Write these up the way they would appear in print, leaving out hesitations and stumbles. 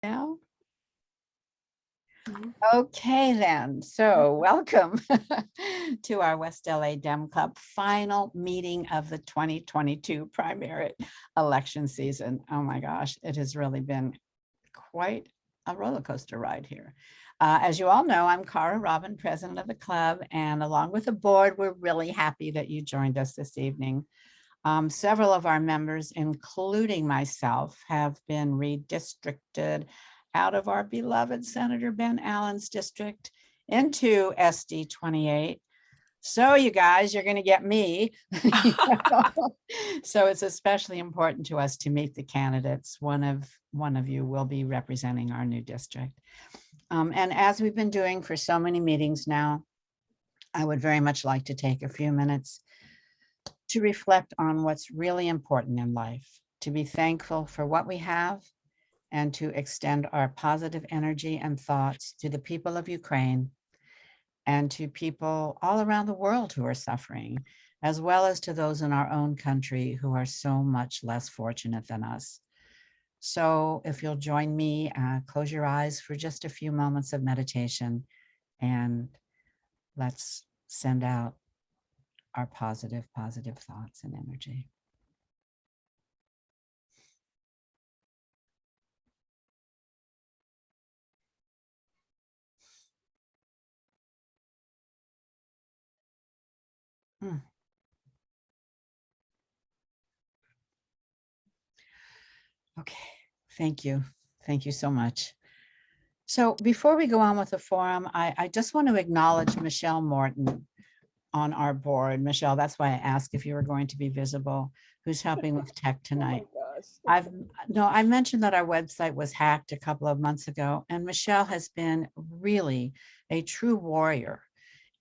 Now, okay then, so welcome to our West LA Dem Club final meeting of the 2022 primary election season. Oh my gosh, it has really been quite a roller coaster ride here. As you all know, I'm Cara Robin, president of the club, and along with the board, we're really happy that you joined us this evening. Several of our members, including myself, have been redistricted out of our beloved Senator Ben Allen's district into SD 28. So you guys, you're going to get me. So it's especially important to us to meet the candidates. One of you will be representing our new district. And as we've been doing for so many meetings now, I would very much like to take a few minutes to reflect on what's really important in life, to be thankful for what we have, and to extend our positive energy and thoughts to the people of Ukraine and to people all around the world who are suffering, as well as to those in our own country who are so much less fortunate than us. So if you'll join me, close your eyes for just a few moments of meditation, and let's send out our positive thoughts and energy. Okay, thank you. Thank you so much. So before we go on with the forum, I just want to acknowledge Michelle Morton on our board. Michelle, that's why I asked if you were going to be visible, who's helping with tech tonight. I mentioned that our website was hacked a couple of months ago, and Michelle has been really a true warrior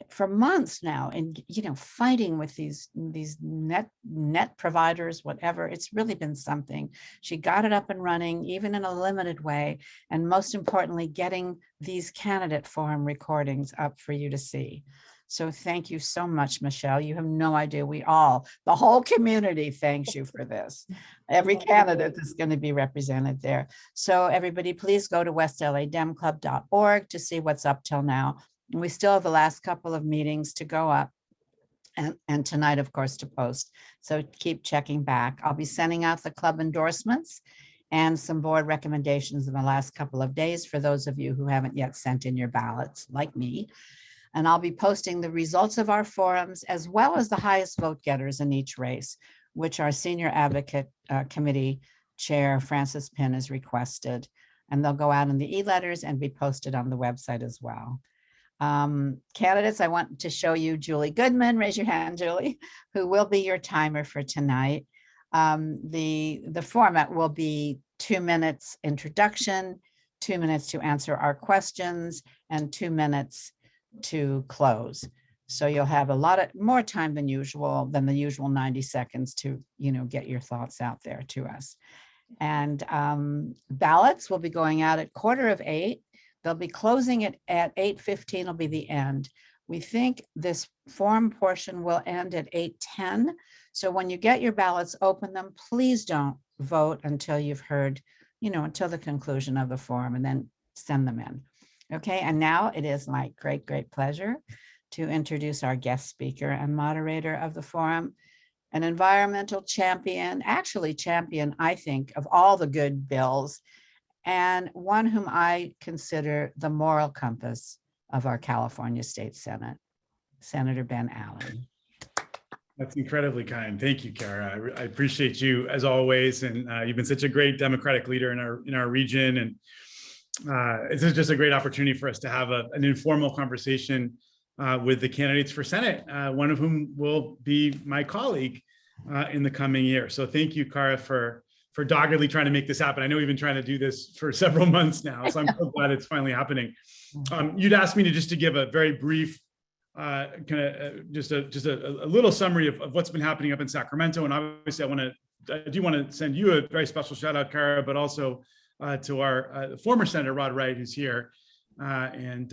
for months now, and fighting with these net providers, whatever. It's really been something. She got it up and running, even in a limited way, and most importantly, getting these candidate forum recordings up for you to see. So thank you so much, Michelle. You have no idea. The whole community thanks you for this. Every candidate is going to be represented there. So everybody, please go to westlademclub.org to see what's up till now. And we still have the last couple of meetings to go up, and tonight, of course, to post. So keep checking back. I'll be sending out the club endorsements and some board recommendations in the last couple of days for those of you who haven't yet sent in your ballots, like me. And I'll be posting the results of our forums, as well as the highest vote getters in each race, which our senior advocate committee chair, Francis Pinn, has requested. And they'll go out in the e-letters and be posted on the website as well. Candidates, I want to show you Julie Goodman. Raise your hand, Julie, who will be your timer for tonight. The format will be 2 minutes introduction, 2 minutes to answer our questions, and 2 minutes to close. So you'll have a lot more time than the usual 90 seconds to get your thoughts out there to us. And ballots will be going out at 7:45. They'll be closing it at 8:15 will be the end. We think this forum portion will end at 8:10. So when you get your ballots, open them. Please don't vote until you've heard, until the conclusion of the forum, and then send them in. Okay, and now it is my great pleasure to introduce our guest speaker and moderator of the forum, an environmental champion, actually champion, I think, of all the good bills, and one whom I consider the moral compass of our California State Senate, Senator Ben Allen. That's incredibly kind. Thank you, Cara. I appreciate you as always, and you've been such a great Democratic leader in our region, and it's just a great opportunity for us to have an informal conversation with the candidates for Senate, one of whom will be my colleague in the coming year. So thank you, Cara, for doggedly trying to make this happen. I know we've been trying to do this for several months now, so I'm so glad it's finally happening. You'd asked me to give a very brief, just a little summary of what's been happening up in Sacramento, and obviously I do want to send you a very special shout out, Cara, but also to our former Senator Rod Wright, who's here, and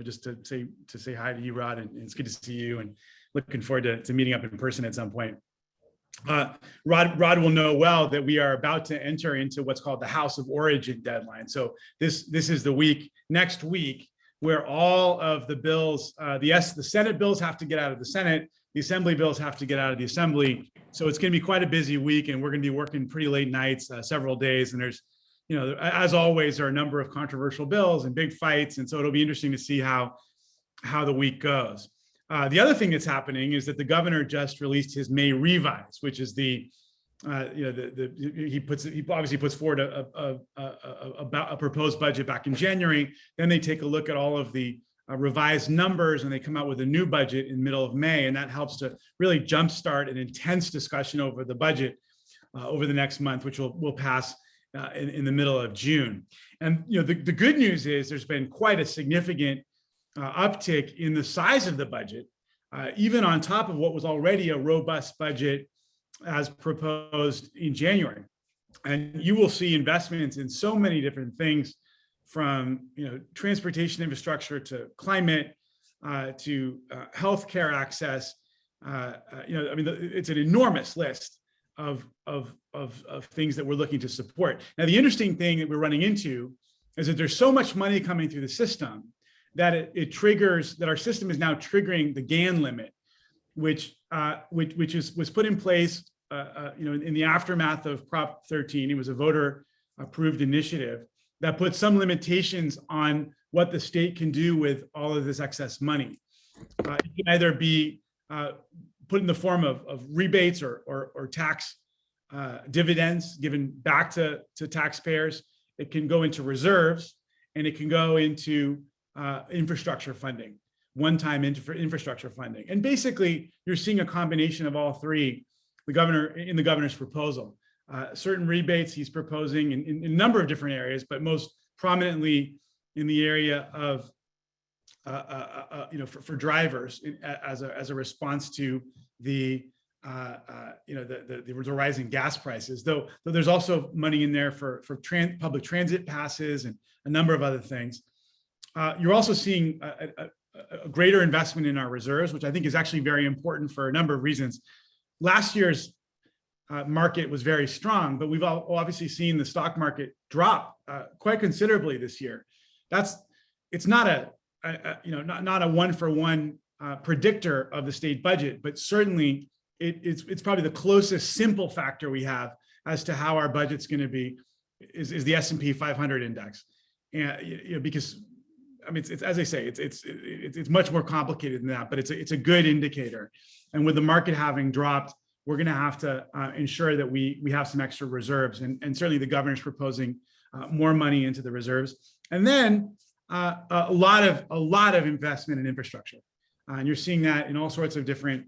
just to say hi to you, Rod, and it's good to see you, and looking forward to meeting up in person at some point. Rod will know well that we are about to enter into what's called the House of Origin deadline. So this is the week, next week, where all of the bills, the Senate bills have to get out of the Senate, the Assembly bills have to get out of the Assembly. So it's going to be quite a busy week, and we're going to be working pretty late nights, several days. And there's, as always, there are a number of controversial bills and big fights, and so it'll be interesting to see how the week goes. The other thing that's happening is that the governor just released his May revise, which is he obviously puts forward a proposed budget back in January. Then they take a look at all of the revised numbers, and they come out with a new budget in the middle of May, and that helps to really jumpstart an intense discussion over the budget over the next month, which will pass in the middle of June. And the good news is there's been quite a significant uptick in the size of the budget, even on top of what was already a robust budget as proposed in January. And you will see investments in so many different things, from transportation infrastructure to climate to healthcare access. It's an enormous list of things that we're looking to support. Now, the interesting thing that we're running into is that there's so much money coming through the system that it triggers, that our system is now triggering the GAN limit, which was put in place in the aftermath of Prop 13. It was a voter approved initiative that put some limitations on what the state can do with all of this excess money. It can either be put in the form of rebates or tax dividends given back to taxpayers. It can go into reserves, and it can go into infrastructure funding, one-time infrastructure funding. And basically, you're seeing a combination of all three, in the governor's proposal. Certain rebates he's proposing in a number of different areas, but most prominently in the area of for drivers as a response to the rising gas prices. Though there's also money in there for public transit passes and a number of other things. You're also seeing a greater investment in our reserves, which I think is actually very important for a number of reasons. Last year's market was very strong, but we've obviously seen the stock market drop quite considerably this year. It's not a one-for-one predictor of the state budget, but certainly it's probably the closest simple factor we have as to how our budget's going to be is the S&P 500 index, and because it's as I say, it's much more complicated than that, but it's a good indicator. And with the market having dropped, we're going to have to ensure that we have some extra reserves, and certainly the governor's proposing more money into the reserves, and then a lot of investment in infrastructure, and you're seeing that in all sorts of different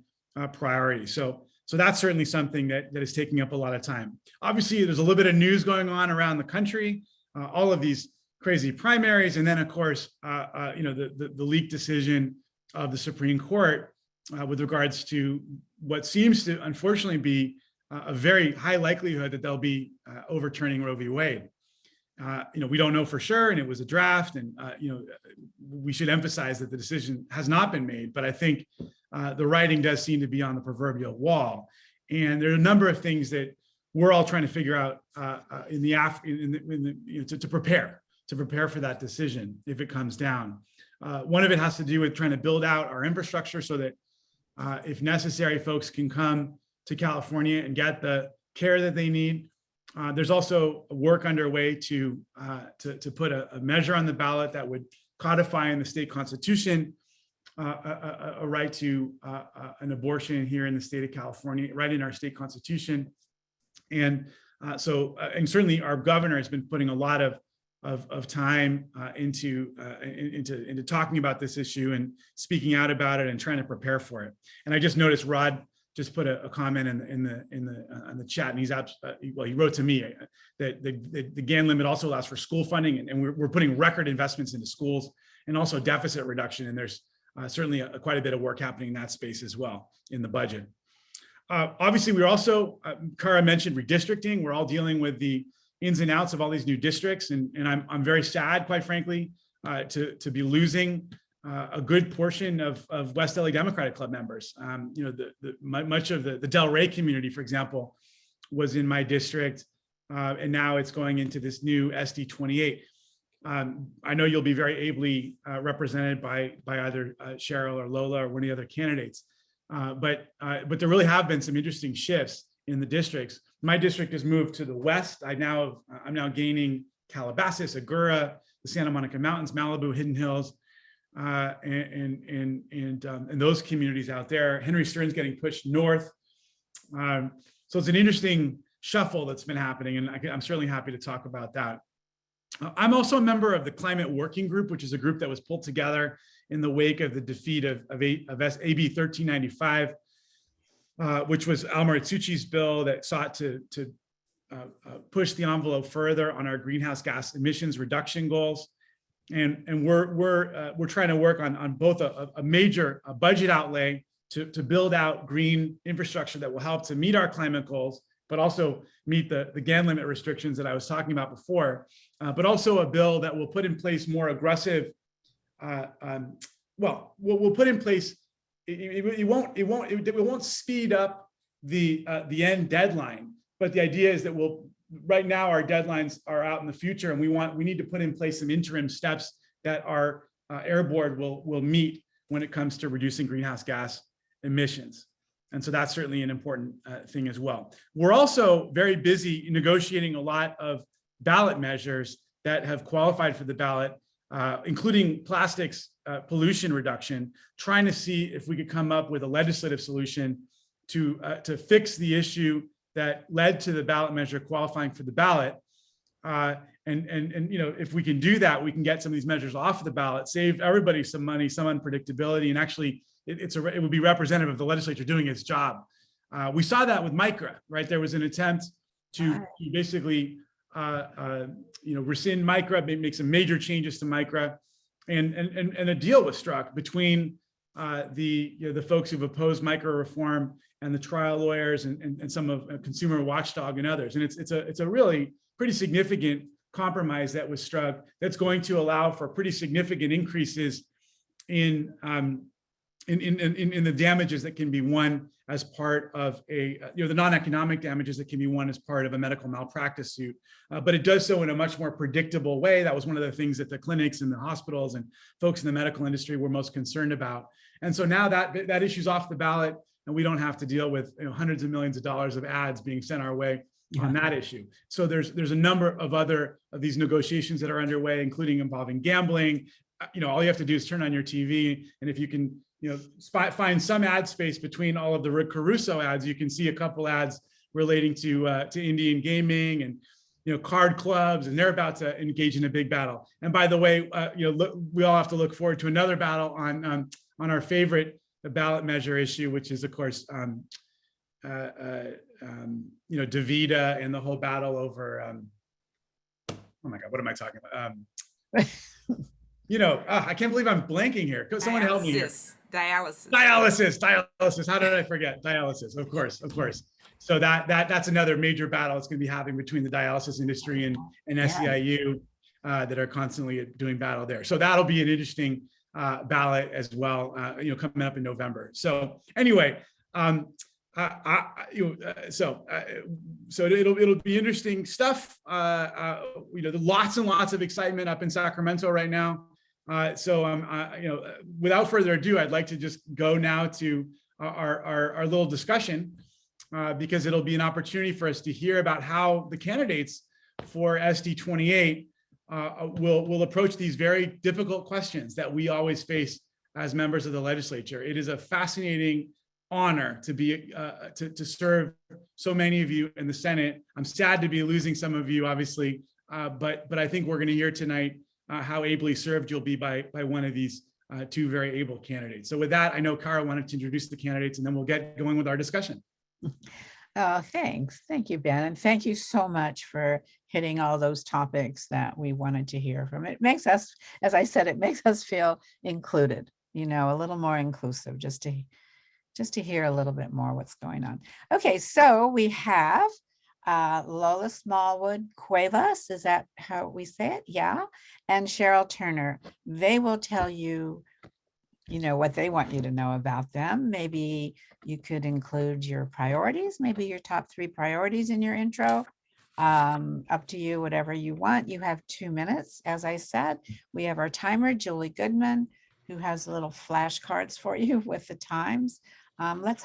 priorities. So that's certainly something that is taking up a lot of time. Obviously, there's a little bit of news going on around the country, all of these crazy primaries, and then of course, the leaked decision of the Supreme Court with regards to what seems to unfortunately be a very high likelihood that they'll be overturning Roe v. Wade. We don't know for sure, and it was a draft, and we should emphasize that the decision has not been made. But I think the writing does seem to be on the proverbial wall, and there are a number of things that we're all trying to figure out to prepare for that decision if it comes down. One of it has to do with trying to build out our infrastructure so that if necessary, folks can come to California and get the care that they need. There's also work underway to put a measure on the ballot that would codify in the state constitution a right to an abortion here in the state of California, right in our state constitution. And certainly our governor has been putting a lot of time into talking about this issue and speaking out about it and trying to prepare for it. And I just noticed Rod just put a comment in the chat, and he wrote to me that the GAN limit also allows for school funding, and we're putting record investments into schools and also deficit reduction. And there's certainly quite a bit of work happening in that space as well in the budget. Obviously, we're also, Kara mentioned redistricting. We're all dealing with the ins and outs of all these new districts, and I'm very sad, quite frankly, to be losing a good portion of West LA Democratic Club members. Much of the Delray community, for example, was in my district, and now it's going into this new SD 28. I know you'll be very ably represented by either Cheryl or Lola or one of the other candidates, but there really have been some interesting shifts in the districts. My district has moved to the west. I'm now gaining Calabasas, Agoura, the Santa Monica Mountains, Malibu, Hidden Hills, and those communities out there. Henry Stern's getting pushed north. So it's an interesting shuffle that's been happening, and I'm certainly happy to talk about that. I'm also a member of the Climate Working Group, which is a group that was pulled together in the wake of the defeat of AB 1395, which was Al Maritsuchi's bill that sought to push the envelope further on our greenhouse gas emissions reduction goals. And we're trying to work on both a major budget outlay to build out green infrastructure that will help to meet our climate goals, but also meet the GAN limit restrictions that I was talking about before, but also a bill that will put in place more aggressive, we'll put in place, it won't speed up the end deadline, but the idea is that right now our deadlines are out in the future, and we need to put in place some interim steps that our air board will meet when it comes to reducing greenhouse gas emissions. And so that's certainly an important thing as well. We're also very busy negotiating a lot of ballot measures that have qualified for the ballot, including plastics pollution reduction, trying to see if we could come up with a legislative solution to fix the issue that led to the ballot measure qualifying for the ballot. And if we can do that, we can get some of these measures off the ballot, save everybody some money, some unpredictability, and actually it would be representative of the legislature doing its job. We saw that with MICRA, right? There was an attempt to basically rescind MICRA, make some major changes to MICRA, and a deal was struck between the folks who've opposed MICRA reform and the trial lawyers and some of Consumer Watchdog and others. And it's a really pretty significant compromise that was struck that's going to allow for pretty significant increases in the damages that can be won as part of the non-economic damages that can be won as part of a medical malpractice suit. But it does so in a much more predictable way. That was one of the things that the clinics and the hospitals and folks in the medical industry were most concerned about. And so now that issue's off the ballot, and we don't have to deal with hundreds of millions of dollars of ads being sent our way on that issue. So there's a number of other of these negotiations that are underway, including involving gambling. All you have to do is turn on your TV, and if you can find some ad space between all of the Rick Caruso ads, you can see a couple ads relating to Indian gaming and card clubs, and they're about to engage in a big battle. And by the way, we all have to look forward to another battle on our favorite ballot measure issue, which is of course DaVita and the whole battle over oh my God, what am I talking about? I can't believe I'm blanking here. Someone help me here. Dialysis. How did I forget? Dialysis, of course. So that's another major battle it's going to be having between the dialysis industry and SEIU that are constantly doing battle there. So that'll be an interesting ballot as well, coming up in November. So anyway, so it'll be interesting stuff. Lots and lots of excitement up in Sacramento right now. Without further ado, I'd like to just go now to our little discussion, because it'll be an opportunity for us to hear about how the candidates for SD 28 will approach these very difficult questions that we always face as members of the legislature. It is a fascinating honor to be to serve so many of you in the Senate. I'm sad to be losing some of you, obviously, but I think we're going to hear tonight how ably served you'll be by one of these two very able candidates. So with that, I know Kara wanted to introduce the candidates, and then we'll get going with our discussion. Thanks. Thank you, Ben. And thank you so much for hitting all those topics that we wanted to hear from. It makes us, as I said, it makes us feel included, a little more inclusive, just to hear a little bit more what's going on. Okay, so we have Lola Smallwood Cuevas, is that how we say it? Yeah. And Cheryl Turner. They will tell you what they want you to know about them. Maybe you could include your priorities, maybe your top 3 priorities in your intro. Up to you, whatever you want. You have 2 minutes. As I said, we have our timer, Julie Goodman, who has little flashcards for you with the times. Let's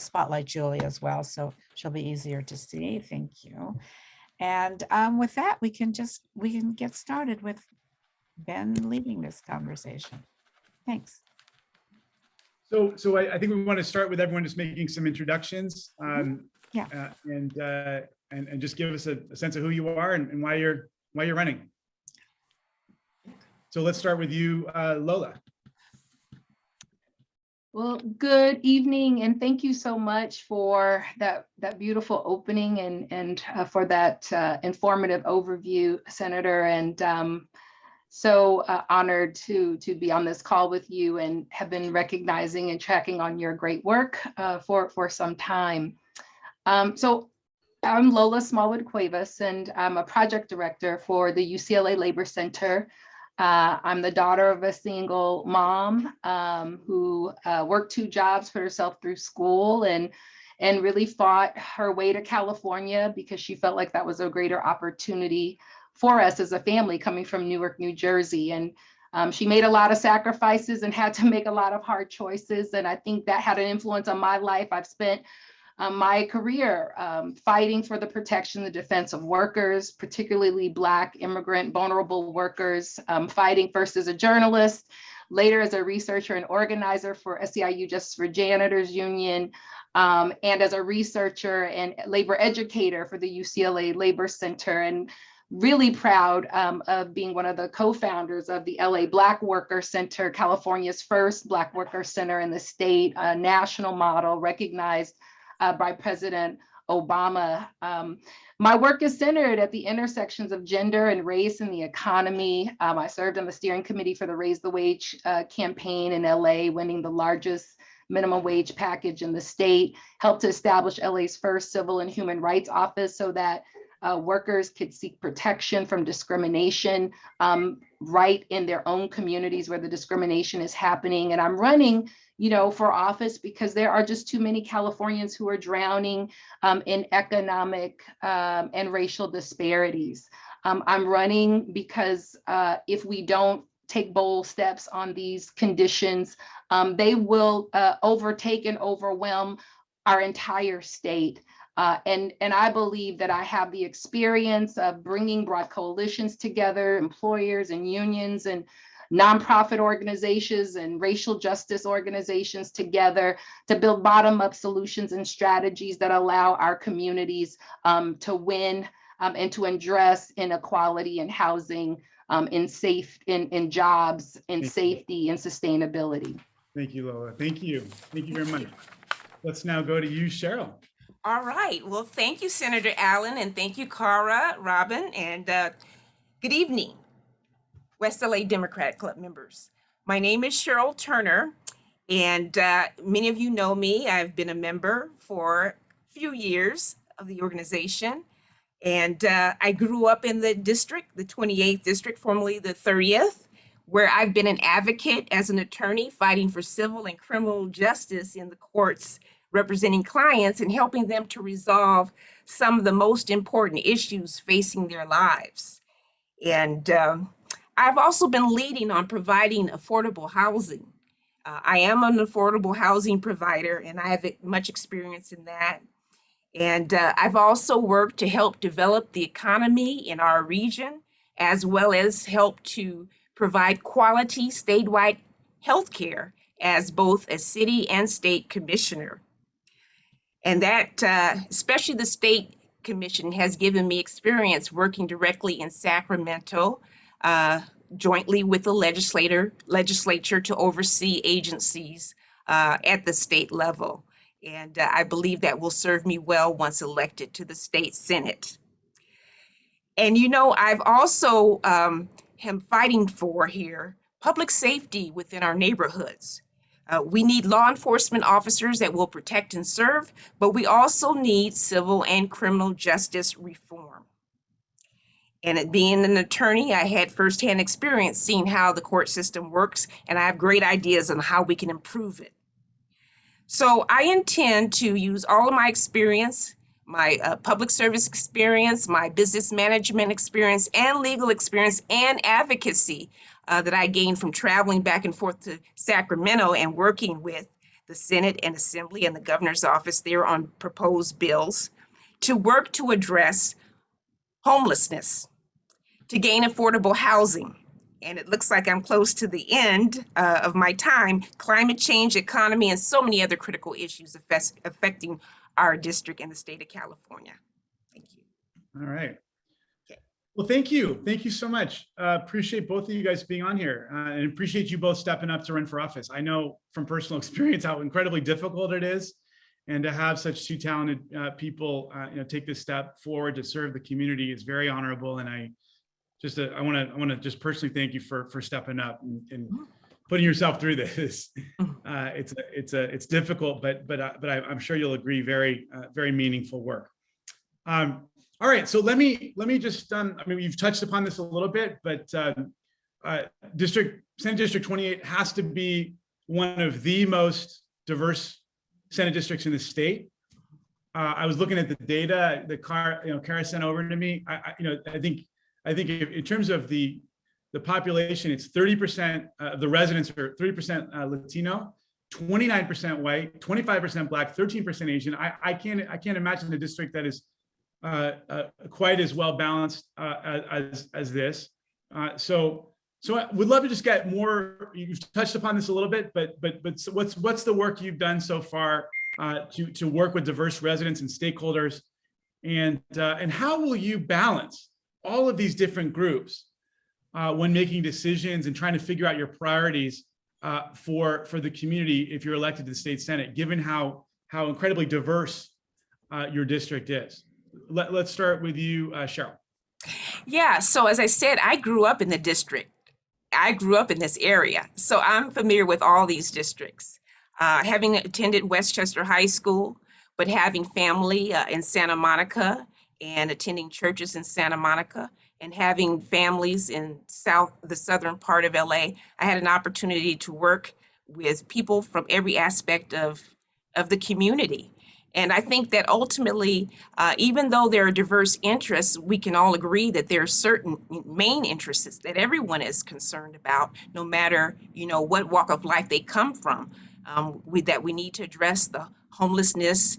spotlight Julie as well, so she'll be easier to see. Thank you. And with that, we can get started with Ben leading this conversation. Thanks. So I think we want to start with everyone just making some introductions. Yeah. And just give us a sense of who you are and why you're running. So let's start with you, Lola. Well, good evening, and thank you so much for that beautiful opening and for that informative overview, Senator. And so honored to be on this call with you and have been recognizing and tracking on your great work for some time. So I'm Lola Smallwood Cuevas, and I'm a project director for the UCLA Labor Center. I'm the daughter of a single mom who worked 2 jobs, put herself through school, and really fought her way to California because she felt like that was a greater opportunity for us as a family coming from Newark, New Jersey. And she made a lot of sacrifices and had to make a lot of hard choices. And I think that had an influence on my life. I've spent my career fighting for the protection, the defense of workers, particularly Black, immigrant, vulnerable workers, fighting first as a journalist, later as a researcher and organizer for SEIU Justice for Janitors Union, and as a researcher and labor educator for the UCLA Labor Center. And really proud of being one of the co-founders of the LA Black Worker Center, California's first Black Worker Center in the state, a national model recognized by President Obama. My work is centered at the intersections of gender and race in the economy. I served on the steering committee for the Raise the Wage campaign in LA, winning the largest minimum wage package in the state, helped to establish LA's first civil and human rights office so that workers could seek protection from discrimination right in their own communities where the discrimination is happening. And I'm running for office because there are just too many Californians who are drowning in economic and racial disparities. I'm running because if we don't take bold steps on these conditions, they will overtake and overwhelm our entire state. And I believe that I have the experience of bringing broad coalitions together, employers and unions and nonprofit organizations and racial justice organizations together to build bottom-up solutions and strategies that allow our communities to win and to address inequality in housing, in jobs, in safety, and sustainability. Thank you, Lola. Thank you. Thank you very much. Let's now go to you, Cheryl. All right. Well, thank you, Senator Allen, and thank you, Cara, Robin, and good evening, West LA Democratic Club members. My name is Cheryl Turner, and many of you know me. I've been a member for a few years of the organization, and I grew up in the district, the 28th district, formerly the 30th, where I've been an advocate as an attorney fighting for civil and criminal justice in the courts, representing clients and helping them to resolve some of the most important issues facing their lives. And I've also been leading on providing affordable housing. I am an affordable housing provider, and I have much experience in that. And I've also worked to help develop the economy in our region, as well as help to provide quality statewide healthcare as both a city and state commissioner. And that, especially the state commission, has given me experience working directly in Sacramento, jointly with the legislature to oversee agencies at the state level. And I believe that will serve me well once elected to the state Senate. And I've also am fighting for here public safety within our neighborhoods. We need law enforcement officers that will protect and serve, but we also need civil and criminal justice reform. And it being an attorney, I had firsthand experience seeing how the court system works, and I have great ideas on how we can improve it. So I intend to use all of my experience, my public service experience, my business management experience, and legal experience and advocacy that I gained from traveling back and forth to Sacramento and working with the Senate and Assembly and the governor's office there on proposed bills to work to address homelessness, to gain affordable housing. And it looks like I'm close to the end of my time, climate change, economy, and so many other critical issues affecting our district and the state of California. Thank you. All right. Okay. Well, thank you. Thank you so much. Appreciate both of you guys being on here and appreciate you both stepping up to run for office. I know from personal experience how incredibly difficult it is, and to have such two talented people take this step forward to serve the community is very honorable. And I want to just personally thank you for stepping up and putting yourself through this. It's difficult, but I'm sure you'll agree, very meaningful work. All right, so let me just you've touched upon this a little bit, but Senate District 28 has to be one of the most diverse Senate districts in the state. I was looking at the data that Kara sent over to me. I think in terms of the population, it's 30% of the residents are 30% Latino, 29% white, 25% Black, 13% Asian. I can't imagine a district that is quite as well balanced as this. So I would love to just get more. You've touched upon this a little bit, but what's the work you've done so far to work with diverse residents and stakeholders, and how will you balance all of these different groups when making decisions and trying to figure out your priorities for the community if you're elected to the state Senate, given how incredibly diverse your district is? Let's start with you, Cheryl. Yeah, so as I said, I grew up in the district. I grew up in this area, so I'm familiar with all these districts. Having attended Westchester High School, but having family in Santa Monica and attending churches in Santa Monica and having families in the southern part of LA, I had an opportunity to work with people from every aspect of the community. And I think that ultimately, even though there are diverse interests, we can all agree that there are certain main interests that everyone is concerned about, no matter what walk of life they come from. That we need to address the homelessness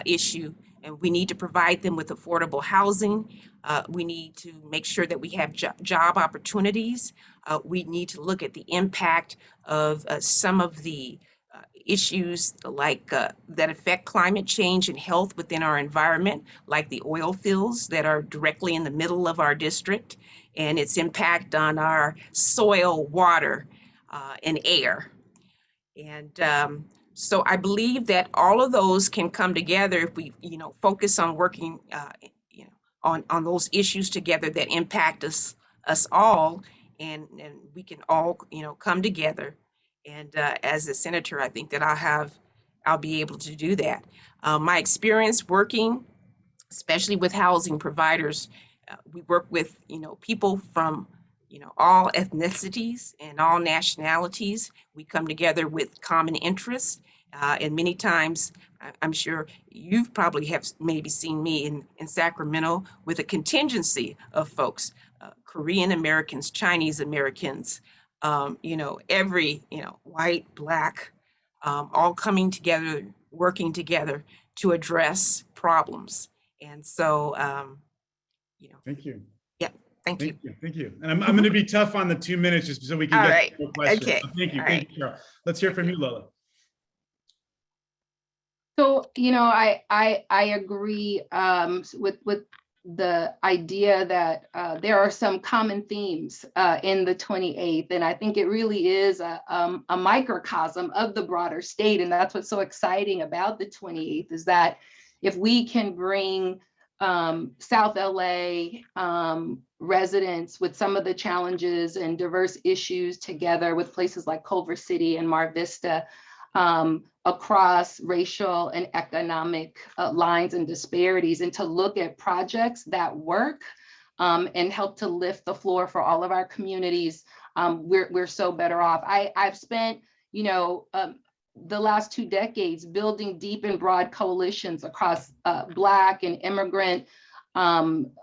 issue, and we need to provide them with affordable housing. We need to make sure that we have job opportunities. We need to look at the impact of some of the issues like that affect climate change and health within our environment, like the oil fields that are directly in the middle of our district and its impact on our soil, water, and air. And so I believe that all of those can come together if we, focus on working, on those issues together that impact us all, and we can all, come together. And as a senator, I think that I'll be able to do that. My experience working, especially with housing providers, we work with, people from, all ethnicities and all nationalities. We come together with common interests. And many times, I'm sure you've probably have maybe seen me in Sacramento with a contingency of folks, Korean Americans, Chinese Americans, every, white, Black, all coming together, working together to address problems. And so, Thank you. Yeah, thank you. Thank you. And I'm going to be tough on the 2 minutes just so we can All get right. to more questions. Okay. So thank you. All Thank right. you, Cheryl. Let's hear from you, Lola. So, I agree with the idea that there are some common themes in the 28th, and I think it really is a microcosm of the broader state, and that's what's so exciting about the 28th is that if we can bring South LA residents with some of the challenges and diverse issues together with places like Culver City and Mar Vista, across racial and economic lines and disparities, and to look at projects that work and help to lift the floor for all of our communities, we're so better off. I've spent, the last 2 decades building deep and broad coalitions across Black and immigrant,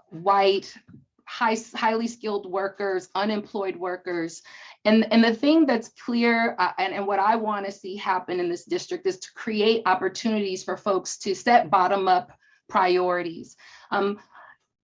white, highly skilled workers, unemployed workers. And the thing that's clear and what I want to see happen in this district is to create opportunities for folks to set bottom-up priorities.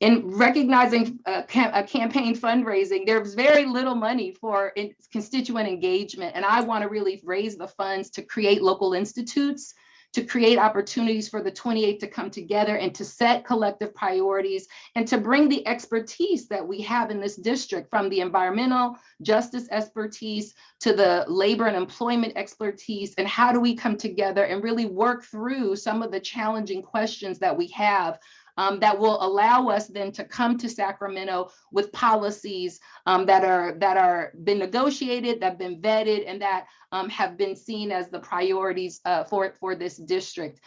In recognizing a campaign fundraising, there's very little money for constituent engagement. And I want to really raise the funds to create local institutes, to create opportunities for the 28 to come together and to set collective priorities and to bring the expertise that we have in this district, from the environmental justice expertise to the labor and employment expertise. And how do we come together and really work through some of the challenging questions that we have that will allow us then to come to Sacramento with policies that are been negotiated, that have been vetted, and that have been seen as the priorities for this district.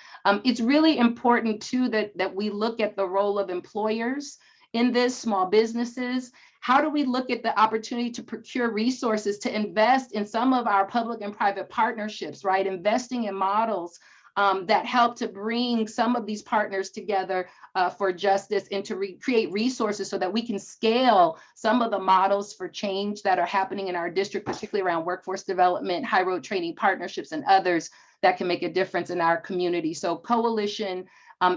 It's really important too that we look at the role of employers in this, small businesses. How do we look at the opportunity to procure resources to invest in some of our public and private partnerships, right? Investing in models that help to bring some of these partners together for justice and to create resources so that we can scale some of the models for change that are happening in our district, particularly around workforce development, high road training partnerships, and others that can make a difference in our community. So coalition,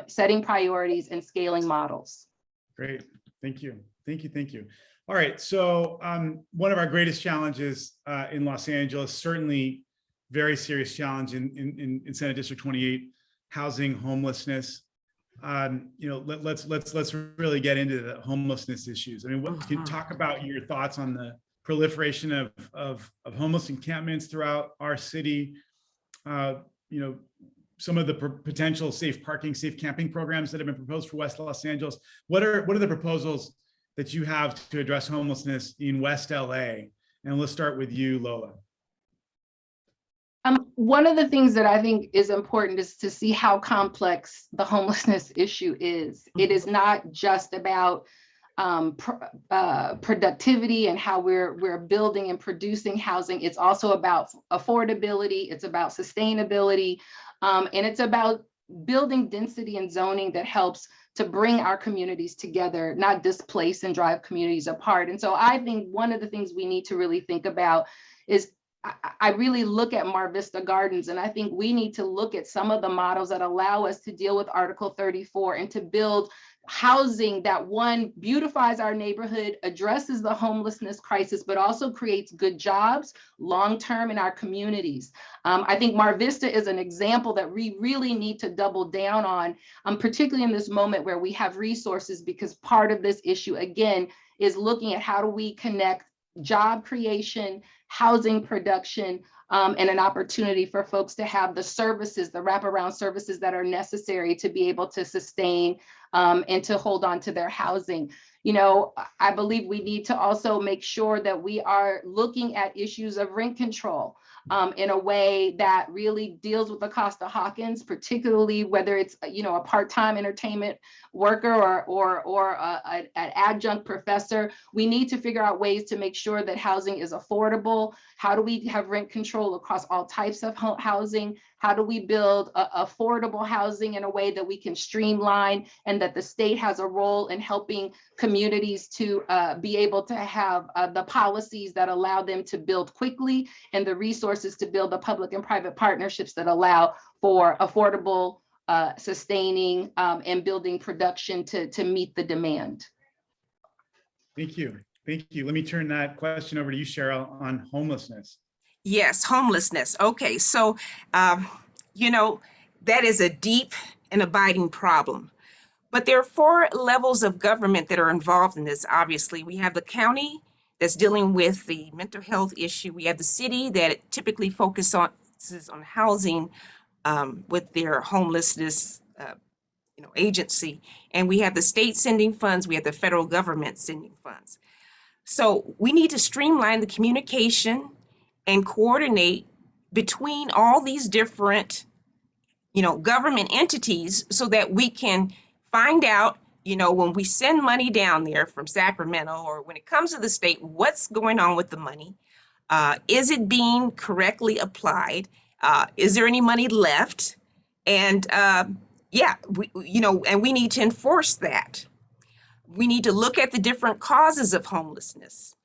setting priorities, and scaling models. Great, thank you, thank you, thank you. All right, so one of our greatest challenges in Los Angeles, certainly very serious challenge in Senate District 28, housing, homelessness. Let's really get into the homelessness issues. I mean, what can you talk about your thoughts on the proliferation of homeless encampments throughout our city? Some of the potential safe parking, safe camping programs that have been proposed for West Los Angeles. What are the proposals that you have to address homelessness in West LA? And let's start with you, Lola. One of the things that I think is important is to see how complex the homelessness issue is. It is not just about productivity and how we're building and producing housing. It's also about affordability. It's about sustainability. And it's about building density and zoning that helps to bring our communities together, not displace and drive communities apart. And so I think one of the things we need to really think about is I really look at Mar Vista Gardens, and I think we need to look at some of the models that allow us to deal with Article 34 and to build housing that, one, beautifies our neighborhood, addresses the homelessness crisis, but also creates good jobs long-term in our communities. I think Mar Vista is an example that we really need to double down on, particularly in this moment where we have resources, because part of this issue, again, is looking at how do we connect job creation, housing production, and an opportunity for folks to have the services, the wraparound services that are necessary to be able to sustain and to hold on to their housing. I believe we need to also make sure that we are looking at issues of rent control in a way that really deals with the Costa-Hawkins, particularly whether it's a part-time entertainment worker or an adjunct professor. We need to figure out ways to make sure that housing is affordable. How do we have rent control across all types of housing? How do we build affordable housing in a way that we can streamline, and that the state has a role in helping communities to be able to have the policies that allow them to build quickly and the resources to build the public and private partnerships that allow for affordable, sustaining, and building production to meet the demand. Thank you. Thank you. Let me turn that question over to you, Cheryl, on homelessness. Yes, homelessness. Okay, so, that is a deep and abiding problem. But there are 4 levels of government that are involved in this. Obviously, we have the county that's dealing with the mental health issue. We have the city that typically focuses on housing with their homelessness agency. And we have the state sending funds. We have the federal government sending funds. So we need to streamline the communication and coordinate between all these different, government entities so that we can find out, when we send money down there from Sacramento, or when it comes to the state, what's going on with the money? Is it being correctly applied? Is there any money left? And yeah, and we need to enforce that. We need to look at the different causes of homelessness.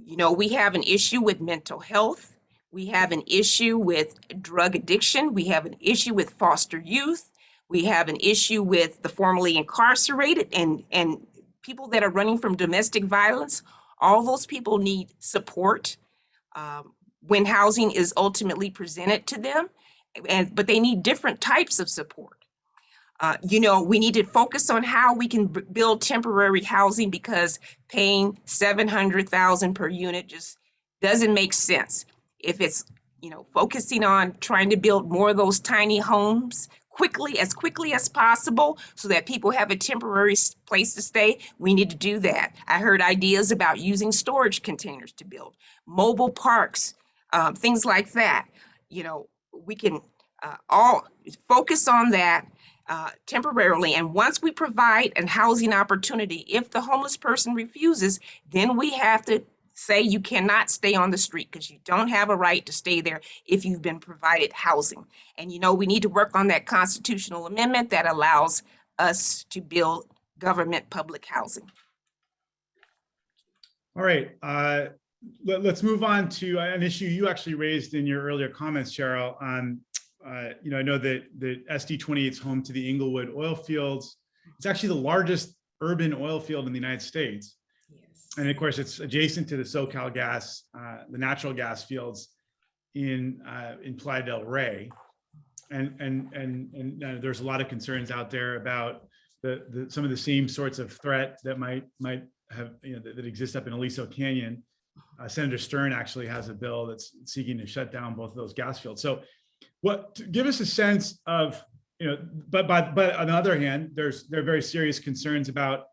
We have an issue with mental health. We have an issue with drug addiction. We have an issue with foster youth. We have an issue with the formerly incarcerated and people that are running from domestic violence. All those people need support when housing is ultimately presented to them, but they need different types of support. We need to focus on how we can build temporary housing, because paying $700,000 per unit just doesn't make sense. If it's, focusing on trying to build more of those tiny homes as quickly as possible so that people have a temporary place to stay, we need to do that. I heard ideas about using storage containers to build mobile parks, things like that. We can all focus on that temporarily. And once we provide a housing opportunity, if the homeless person refuses, then we have to say you cannot stay on the street, because you don't have a right to stay there if you've been provided housing. And we need to work on that constitutional amendment that allows us to build government public housing. All right, let's move on to an issue you actually raised in your earlier comments, Cheryl. I know that the SD 28 is home to the Inglewood oil fields. It's actually the largest urban oil field in the United States. Yes. And of course, it's adjacent to the SoCal gas, the natural gas fields in Playa del Rey. And there's a lot of concerns out there about some of the same sorts of threat that might have, that exist up in Aliso Canyon. Senator Stern actually has a bill that's seeking to shut down both of those gas fields. So give us a sense of, but on the other hand, there are very serious concerns about,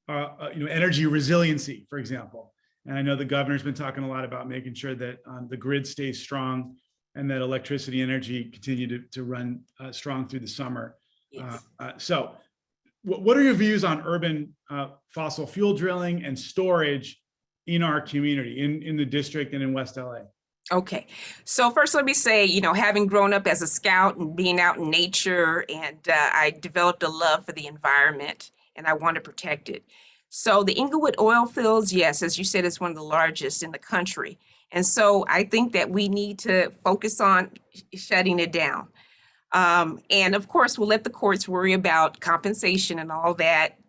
energy resiliency, for example. And I know the governor's been talking a lot about making sure that the grid stays strong and that electricity energy continue to run strong through the summer. Yes. So what are your views on urban fossil fuel drilling and storage in our community, in the district and in West LA? Okay, so first let me say, having grown up as a scout and being out in nature, and I developed a love for the environment and I want to protect it. So the Inglewood oil fields, yes, as you said, is one of the largest in the country. And so I think that we need to focus on shutting it down. And of course, we'll let the courts worry about compensation and all that,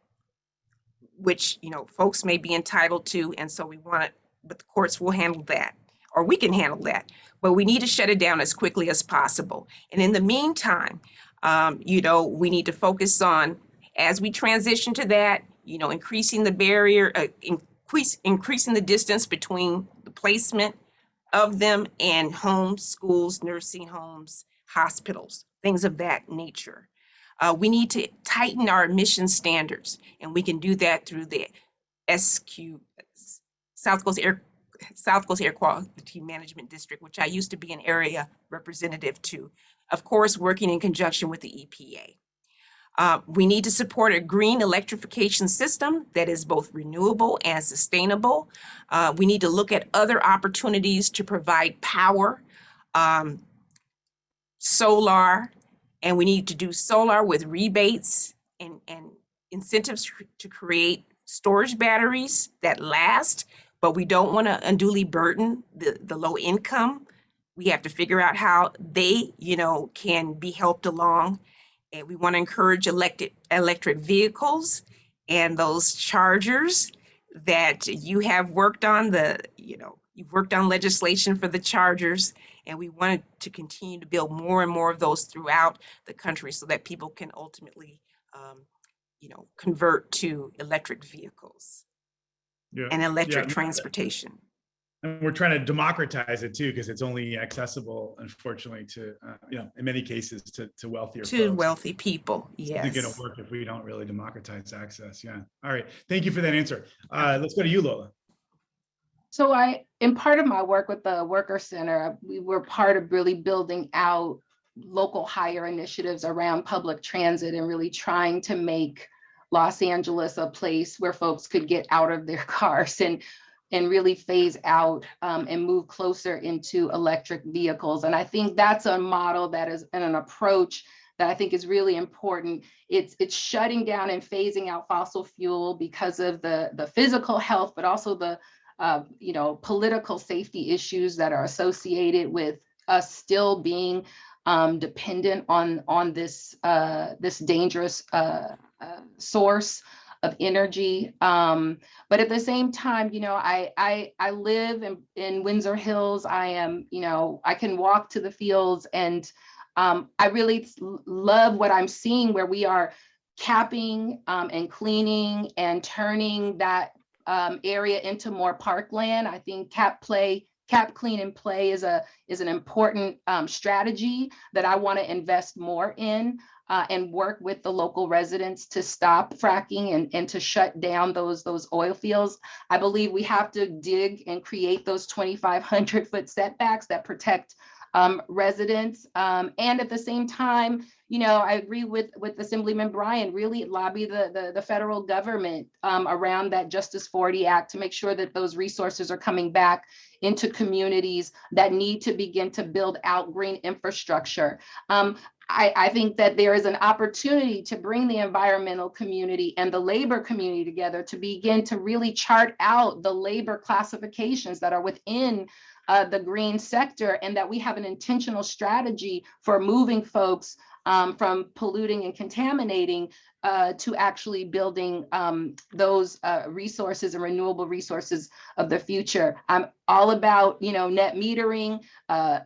which, folks may be entitled to. And so but the courts will handle that, or we can handle that, but we need to shut it down as quickly as possible. And in the meantime, we need to focus on, as we transition to that, increasing the barrier, increasing the distance between the placement of them and homes, schools, nursing homes, hospitals, things of that nature. We need to tighten our emission standards, and we can do that through the South Coast Air Quality Management District, which I used to be an area representative to, of course, working in conjunction with the EPA. We need to support a green electrification system that is both renewable and sustainable. We need to look at other opportunities to provide power, solar, and we need to do solar with rebates and incentives to create storage batteries that last, but we don't want to unduly burden the low income. We have to figure out how they, can be helped along. And we want to encourage electric vehicles and those chargers that you have worked on. You've worked on legislation for the chargers, and we wanted to continue to build more and more of those throughout the country so that people can ultimately, convert to electric vehicles and electric transportation. And we're trying to democratize it too, because it's only accessible, unfortunately, to in many cases to wealthier folks. Wealthy people. Yes. It's going to work if we don't really democratize access. Yeah. All right. Thank you for that answer. Let's go to you, Lola. So in part of my work with the Worker Center, we were part of really building out local hire initiatives around public transit and really trying to make Los Angeles a place where folks could get out of their cars and really phase out and move closer into electric vehicles. And I think that's a model that is and an approach that I think is really important. It's shutting down and phasing out fossil fuel because of the physical health, but also the political safety issues that are associated with us still being dependent on this dangerous source of energy. But at the same time, I live in Windsor Hills. I can walk to the fields, and I really love what I'm seeing, where we are capping and cleaning and turning that area into more parkland. I think cap, clean, and play is an important strategy that I want to invest more in. And work with the local residents to stop fracking and to shut down those oil fields. I believe we have to dig and create those 2,500-foot setbacks that protect residents. And at the same time, I agree with Assemblyman Bryan, really lobby the federal government around that Justice 40 Act to make sure that those resources are coming back into communities that need to begin to build out green infrastructure. I think that there is an opportunity to bring the environmental community and the labor community together to begin to really chart out the labor classifications that are within the green sector, and that we have an intentional strategy for moving folks from polluting and contaminating to actually building those resources and renewable resources of the future. I'm all about, net metering.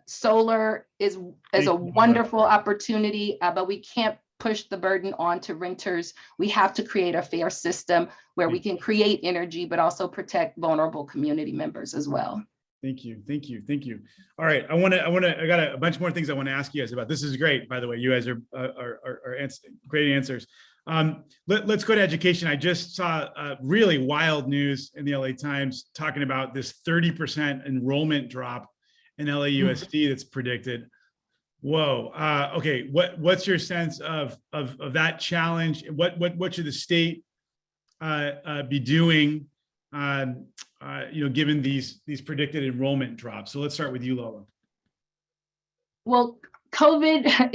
Solar is a wonderful opportunity, but we can't push the burden on to renters. We have to create a fair system where we can create energy, but also protect vulnerable community members as well. Thank you. All right, I got a bunch more things I want to ask you guys about. This is great, by the way. You guys are great answers. Let's go to education. I just saw really wild news in the LA Times talking about this 30% enrollment drop in LAUSD that's predicted. Whoa. Okay. What's your sense of that challenge? What should the state be doing? Given these predicted enrollment drops. So let's start with you, Lola. Well, COVID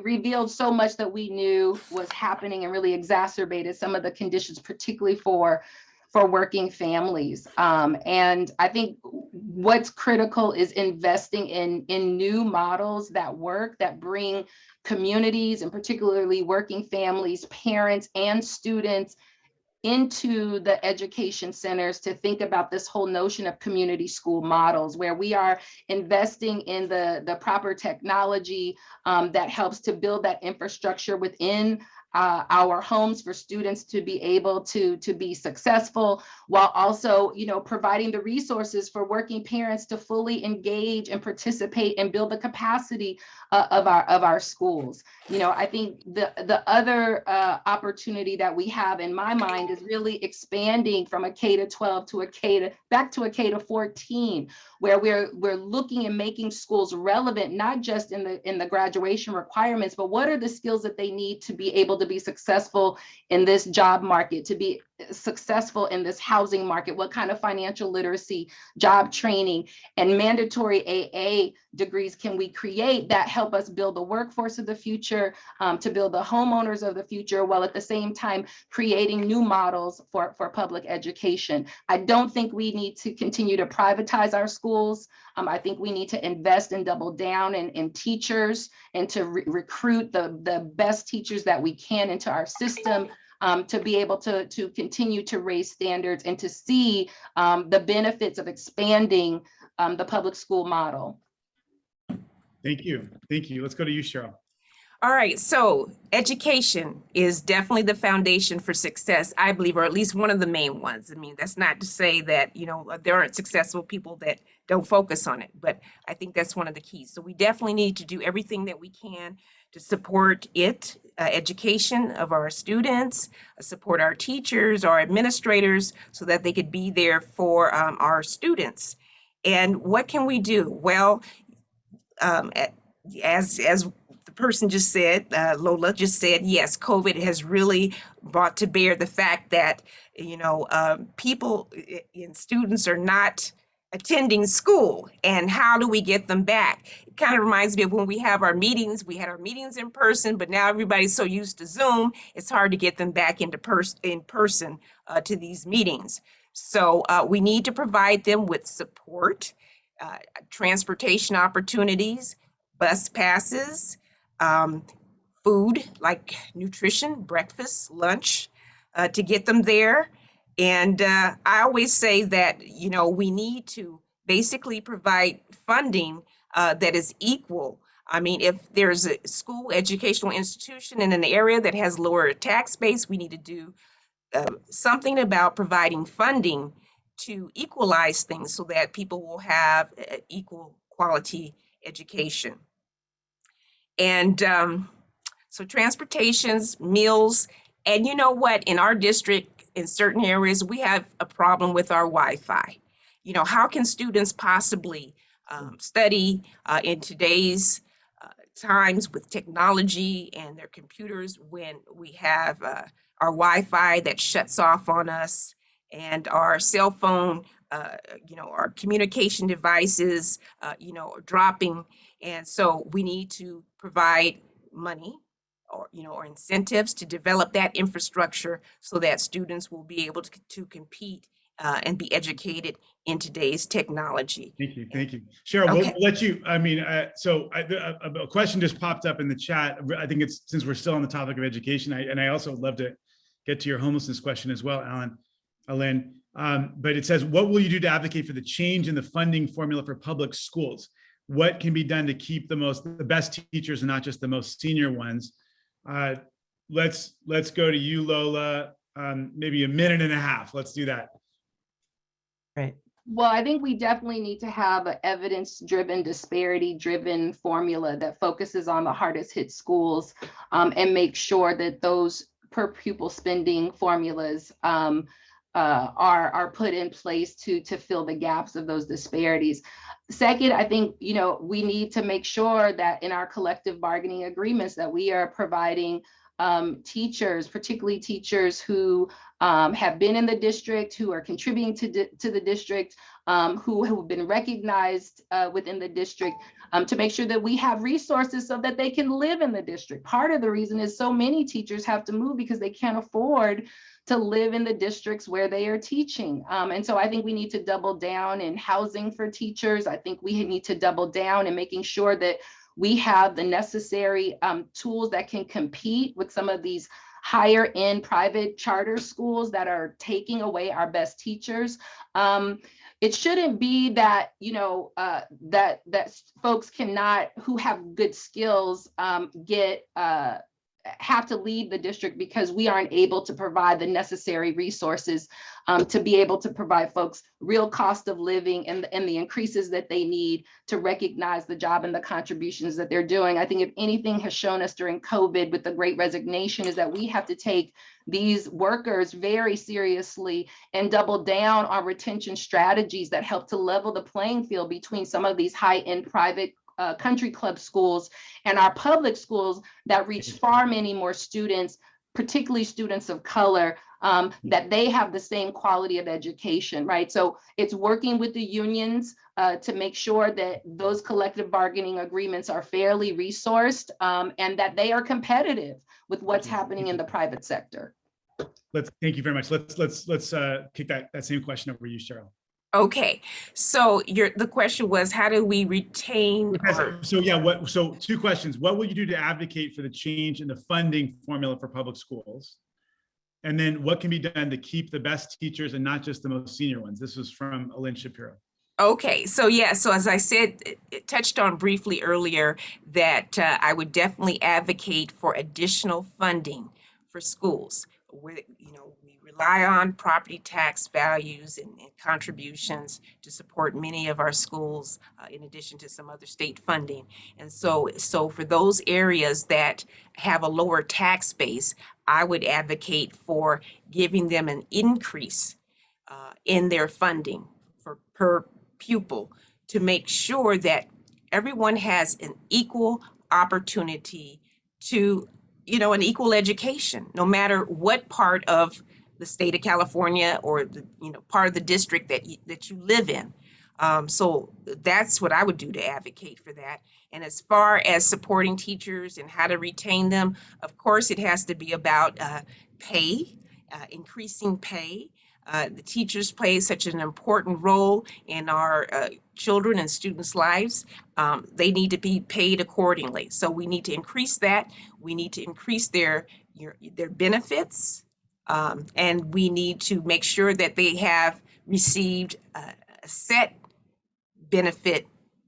revealed so much that we knew was happening, and really exacerbated some of the conditions, particularly for working families. And I think what's critical is investing in new models that work, that bring communities, and particularly working families, parents, and students into the education centers to think about this whole notion of community school models, where we are investing in the proper technology that helps to build that infrastructure within our homes for students to be able to be successful, while also, providing the resources for working parents to fully engage and participate and build the capacity of our schools. I think the other opportunity that we have in my mind is really expanding from a K-12 to back to a K-14, where we're looking and making schools relevant, not just in the graduation requirements, but what are the skills that they need to be able to be successful in this job market, to be successful in this housing market, what kind of financial literacy, job training, and mandatory AA degrees can we create that help us build the workforce of the future, to build the homeowners of the future, while at the same time creating new models for public education. I don't think we need to continue to privatize our schools. I think we need to invest and double down in teachers, and to recruit the best teachers that we can into our system, to be able to continue to raise standards and to see the benefits of expanding the public school model. Thank you. Let's go to you, Cheryl. All right, so education is definitely the foundation for success, I believe, or at least one of the main ones. I mean, that's not to say that, there aren't successful people that don't focus on it, but I think that's one of the keys. So we definitely need to do everything that we can to support education of our students, support our teachers, our administrators, so that they could be there for our students. And what can we do? Well, as the person just said, Lola just said, yes, COVID has really brought to bear the fact that, people and students are not attending school, and how do we get them back? It kind of reminds me of when we have our meetings. We had our meetings in person, but now everybody's so used to Zoom, it's hard to get them back in person to these meetings. So we need to provide them with support, transportation opportunities, bus passes, food like nutrition, breakfast, lunch, to get them there. And I always say that, we need to basically provide funding that is equal. I mean, if there's a school educational institution in an area that has lower tax base, we need to do something about providing funding to equalize things so that people will have equal quality education. And so transportations, meals, and you know what, in our district, in certain areas, we have a problem with our Wi-Fi. How can students possibly study in today's times with technology and their computers when we have our Wi-Fi that shuts off on us, and our cell phone, our communication devices, are dropping. And so we need to provide money or incentives to develop that infrastructure so that students will be able to compete and be educated in today's technology. Thank you. Thank you. Cheryl, Okay. we'll let you, a question just popped up in the chat. I think it's, since we're still on the topic of education, and I also would love to get to your homelessness question as well, Ellen. But it says, what will you do to advocate for the change in the funding formula for public schools? What can be done to keep the best teachers and not just the most senior ones? Let's go to you, Lola. Maybe a minute and a half. Let's do that. Great. Well, I think we definitely need to have an evidence-driven, disparity-driven formula that focuses on the hardest hit schools, and make sure that those per pupil spending formulas are put in place to fill the gaps of those disparities. Second, I think, we need to make sure that in our collective bargaining agreements that we are providing teachers, particularly teachers who have been in the district, who are contributing to the district, who have been recognized within the district, to make sure that we have resources so that they can live in the district. Part of the reason is so many teachers have to move because they can't afford to live in the districts where they are teaching. And so I think we need to double down in housing for teachers. I think we need to double down in making sure that we have the necessary tools that can compete with some of these higher end private charter schools that are taking away our best teachers. It shouldn't be that, that folks who have good skills have to leave the district because we aren't able to provide the necessary resources to be able to provide folks real cost of living and the increases that they need to recognize the job and the contributions that they're doing. I think if anything has shown us during COVID with the Great Resignation is that we have to take these workers very seriously and double down on retention strategies that help to level the playing field between some of these high-end private country club schools and our public schools that reach far many more students, particularly students of color, that they have the same quality of education, right? So it's working with the unions to make sure that those collective bargaining agreements are fairly resourced and that they are competitive with what's happening in the private sector. Thank you very much. Let's kick that same question over to you, Cheryl. Okay, so the question was, how do we retain? So two questions. What will you do to advocate for the change in the funding formula for public schools? And then what can be done to keep the best teachers and not just the most senior ones? This was from Lynn Shapiro. Okay, so as I said, it touched on briefly earlier that I would definitely advocate for additional funding for schools. We rely on property tax values and contributions to support many of our schools, in addition to some other state funding. And so for those areas that have a lower tax base, I would advocate for giving them an increase in their funding per pupil to make sure that everyone has an equal opportunity to, an equal education, no matter what part of the state of California or the, part of the district that you live in. So that's what I would do to advocate for that. And as far as supporting teachers and how to retain them, of course, it has to be about pay, increasing pay. The teachers play such an important role in our children and students' lives. They need to be paid accordingly. So we need to increase that. We need to increase their benefits, and we need to make sure that they have received a set benefit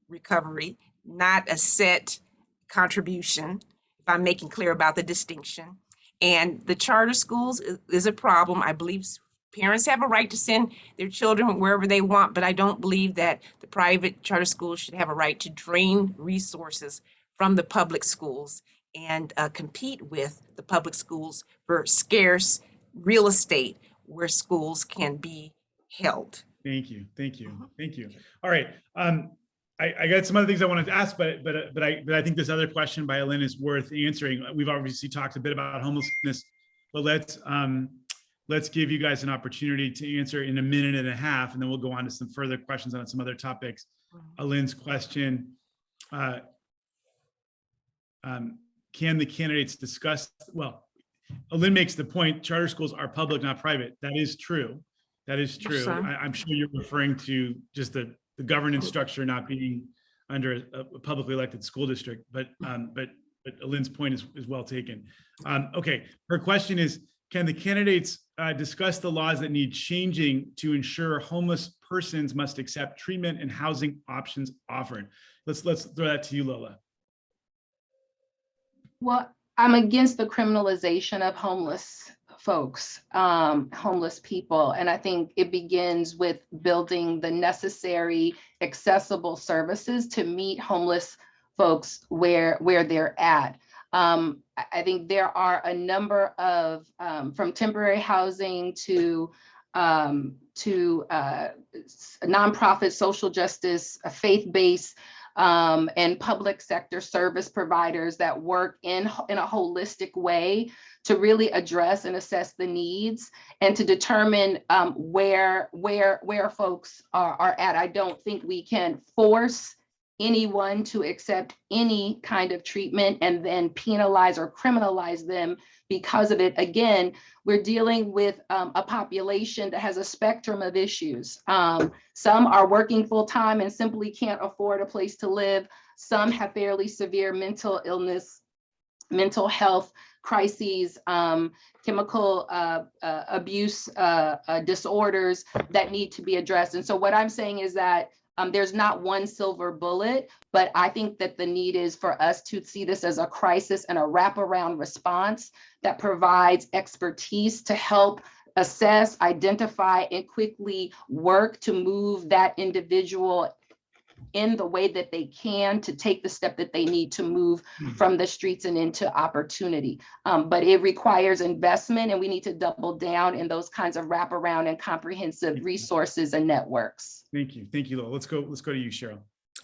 recovery, not a set contribution, if I'm making clear about the distinction. And the charter schools is a problem. I believe parents have a right to send their children wherever they want, but I don't believe that the private charter schools should have a right to drain resources from the public schools and compete with the public schools for scarce real estate where schools can be held. Thank you. All right. I got some other things I wanted to ask, but I think this other question by Allen is worth answering. We've obviously talked a bit about homelessness, but let's give you guys an opportunity to answer in a minute and a half, and then we'll go on to some further questions on some other topics. Allen's question: can the candidates discuss? Well, Allen makes the point: charter schools are public, not private. That is true. Yes, I'm sure you're referring to just the governance structure not being under a publicly elected school district, but Allen's point is well taken. Okay, her question is: can the candidates discuss the laws that need changing to ensure homeless persons must accept treatment and housing options offered? Let's throw that to you, Lola. Well, I'm against the criminalization of homeless folks, homeless people. And I think it begins with building the necessary accessible services to meet homeless folks where they're at. I think there are a number of, from temporary housing to nonprofit social justice, faith-based, and public sector service providers that work in a holistic way to really address and assess the needs and to determine where folks are at. I don't think we can force anyone to accept any kind of treatment and then penalize or criminalize them because of it. Again, we're dealing with a population that has a spectrum of issues. Some are working full time and simply can't afford a place to live. Some have fairly severe mental illness, mental health crises, chemical abuse disorders that need to be addressed. And so what I'm saying is that there's not one silver bullet, but I think that the need is for us to see this as a crisis and a wraparound response that provides expertise to help assess, identify, and quickly work to move that individual in the way that they can to take the step that they need to move from the streets and into opportunity. But it requires investment, and we need to double down in those kinds of wraparound and comprehensive resources and networks. Thank you, Lola. Let's go to you, Cheryl.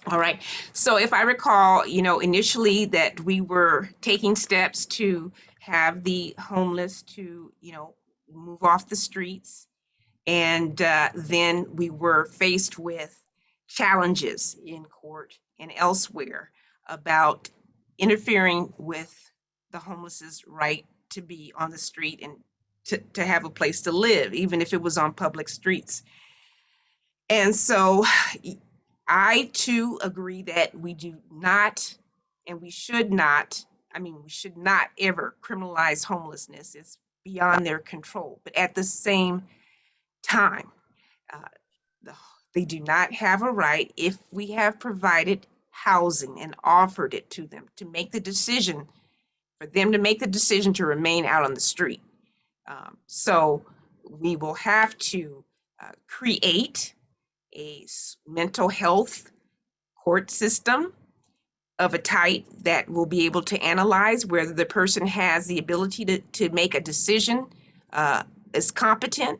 All right. So if I recall, initially that we were taking steps to have the homeless to, move off the streets. And then we were faced with challenges in court and elsewhere about interfering with the homeless's right to be on the street and to have a place to live, even if it was on public streets. And so I too agree that we do not, and we should not ever criminalize homelessness. It's beyond their control. But at the same time, they do not have a right, if we have provided housing and offered it to them, to make the decision, for them to make the decision to remain out on the street. So we will have to create a mental health court system of a type that will be able to analyze whether the person has the ability to make a decision, is competent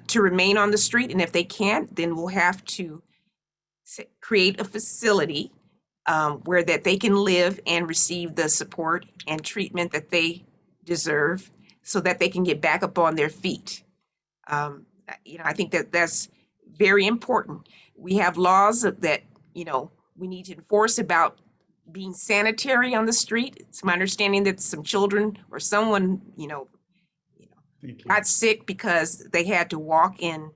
to remain on the street. And if they can't, then we'll have to create a facility where that they can live and receive the support and treatment that they deserve so that they can get back up on their feet. I think that that's very important. We have laws that, we need to enforce about being sanitary on the street. It's my understanding that some children or someone, Thank you. got sick because they had to walk in,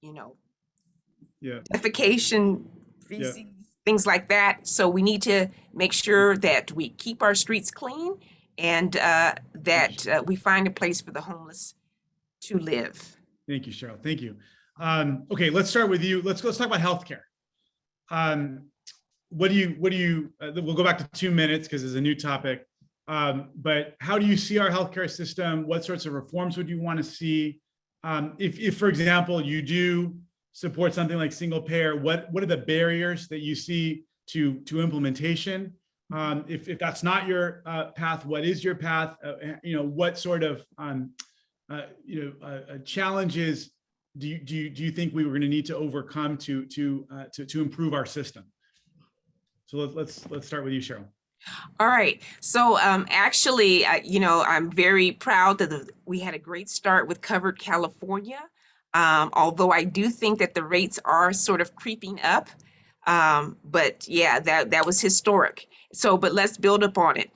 Yeah. defecation, feces, things like that. So we need to make sure that we keep our streets clean and that we find a place for the homeless to live. Thank you, Cheryl. Thank you. Okay, let's start with you. Let's talk about healthcare. What do you, we'll go back to 2 minutes because it's a new topic. But how do you see our healthcare system? What sorts of reforms would you want to see? If, for example, you do support something like single payer, what are the barriers that you see to implementation? If that's not your path, what is your path? What sort of challenges do you think we were going to need to overcome to improve our system? So let's start with you, Cheryl. All right. So actually, I'm very proud that we had a great start with Covered California. Although I do think that the rates are sort of creeping up. But yeah, that was historic. So, but let's build upon it.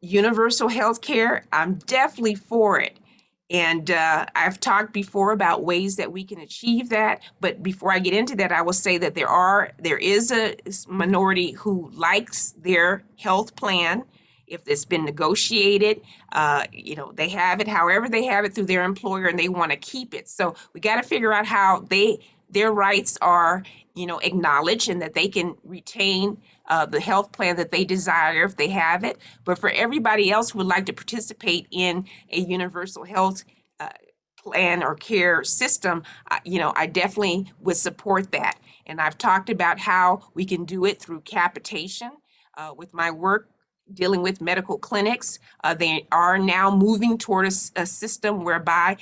Universal health care, I'm definitely for it. And I've talked before about ways that we can achieve that. But before I get into that, I will say that there is a minority who likes their health plan. If it's been negotiated, they have it, however they have it through their employer and they want to keep it. So we got to figure out how their rights are, acknowledged and that they can retain the health plan that they desire if they have it. But for everybody else who would like to participate in a universal health plan or care system, I definitely would support that. And I've talked about how we can do it through capitation with my work dealing with medical clinics. They are now moving toward a system whereby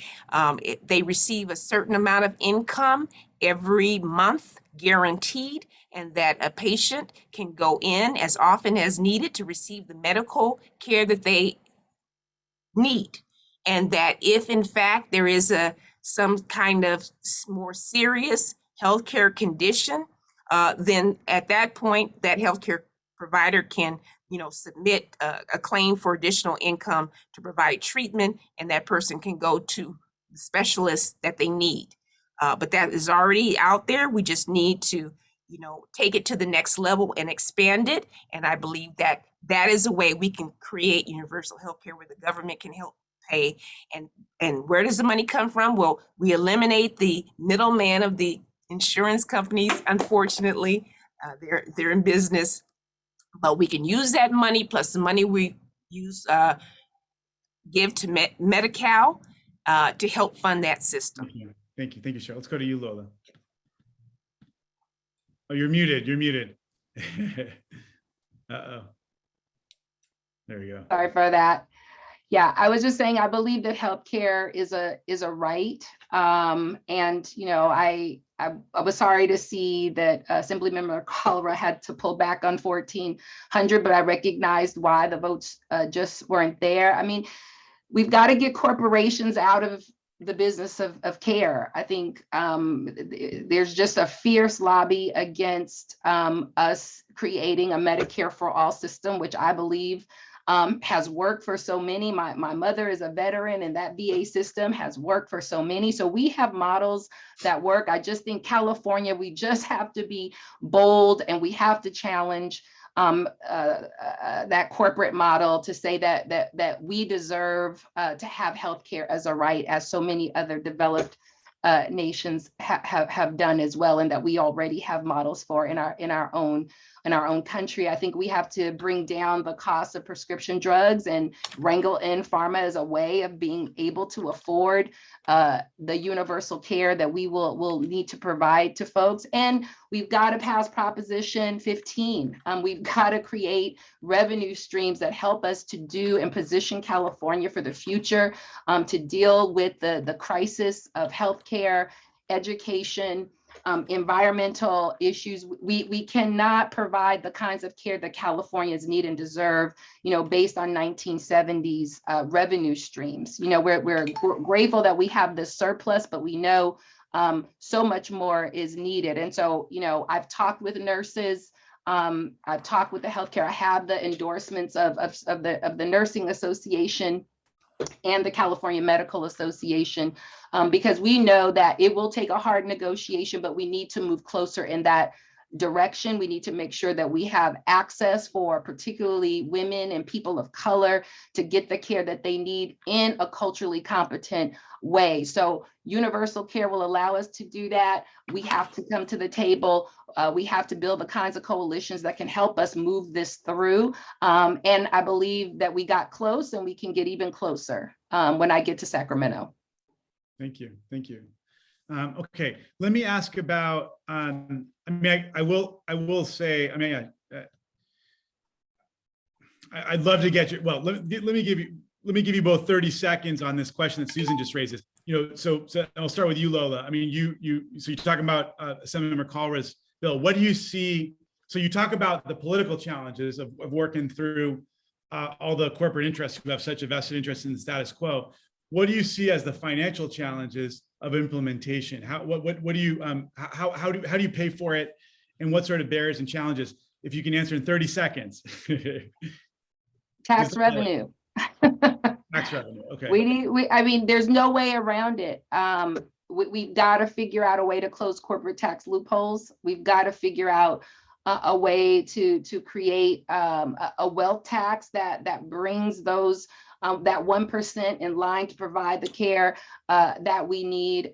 they receive a certain amount of income every month, guaranteed, and that a patient can go in as often as needed to receive the medical care that they need. And that if in fact there is some kind of more serious healthcare condition, then at that point, that healthcare provider can submit a claim for additional income to provide treatment, and that person can go to the specialist that they need. But that is already out there. We just need to, take it to the next level and expand it. And I believe that that is a way we can create universal health care where the government can help pay. And where does the money come from? Well, we eliminate the middleman of the insurance companies. Unfortunately, they're in business. But we can use that money plus the money we give to Medi-Cal to help fund that system. Thank you, Cheryl. Let's go to you, Lola. Oh, you're muted. Uh-oh. There we go. Sorry for that. Yeah, I was just saying, I believe that healthcare is a right. And I was sorry to see that Assemblymember Colora had to pull back on 1400, but I recognized why the votes just weren't there. I mean, we've got to get corporations out of the business of care. I think there's just a fierce lobby against us creating a Medicare for all system, which I believe has worked for so many. My mother is a veteran, and that VA system has worked for so many. So we have models that work. I just think California, we just have to be bold, and we have to challenge that corporate model to say that we deserve to have healthcare as a right, as so many other developed nations have done as well, and that we already have models for in our own country. I think we have to bring down the cost of prescription drugs and wrangle in pharma as a way of being able to afford the universal care that we will need to provide to folks. And we've got to pass Proposition 15. We've got to create revenue streams that help us to do and position California for the future, to deal with the crisis of healthcare, education, environmental issues. We cannot provide the kinds of care that Californians need and deserve, based on 1970s revenue streams. We're grateful that we have this surplus, but we know so much more is needed. And so, I've talked with nurses. I've talked with the healthcare. I have the endorsements of the Nursing Association and the California Medical Association, because we know that it will take a hard negotiation, but we need to move closer in that direction. We need to make sure that we have access for particularly women and people of color to get the care that they need in a culturally competent way. So universal care will allow us to do that. We have to come to the table. We have to build the kinds of coalitions that can help us move this through. And I believe that we got close, and we can get even closer when I get to Sacramento. Thank you. Thank you. Okay, let me ask about, I will say, I'd love to get you, well, let me give you both 30 seconds on this question that Susan just raises. So I'll start with you, Lola. So you're talking about Senator McColra's bill. What do you see? So you talk about the political challenges of working through all the corporate interests who have such a vested interest in the status quo. What do you see as the financial challenges of implementation? How do you pay for it, and what sort of barriers and challenges? If you can answer in 30 seconds. Tax revenue. Tax revenue. Okay. There's no way around it. We've got to figure out a way to close corporate tax loopholes. We've got to figure out a way to create a wealth tax that brings those that 1% in line to provide the care that we need.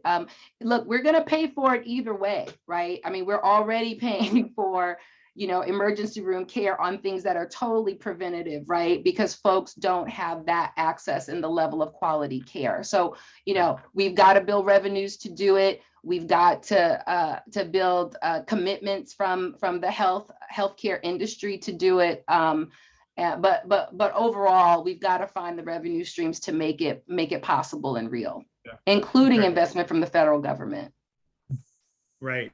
Look, we're going to pay for it either way, right? We're already paying for emergency room care on things that are totally preventative, right? Because folks don't have that access and the level of quality care. So, we've got to build revenues to do it. We've got to build commitments from the healthcare industry to do it. But overall, we've got to find the revenue streams to make it possible and real, including investment from the federal government. Right.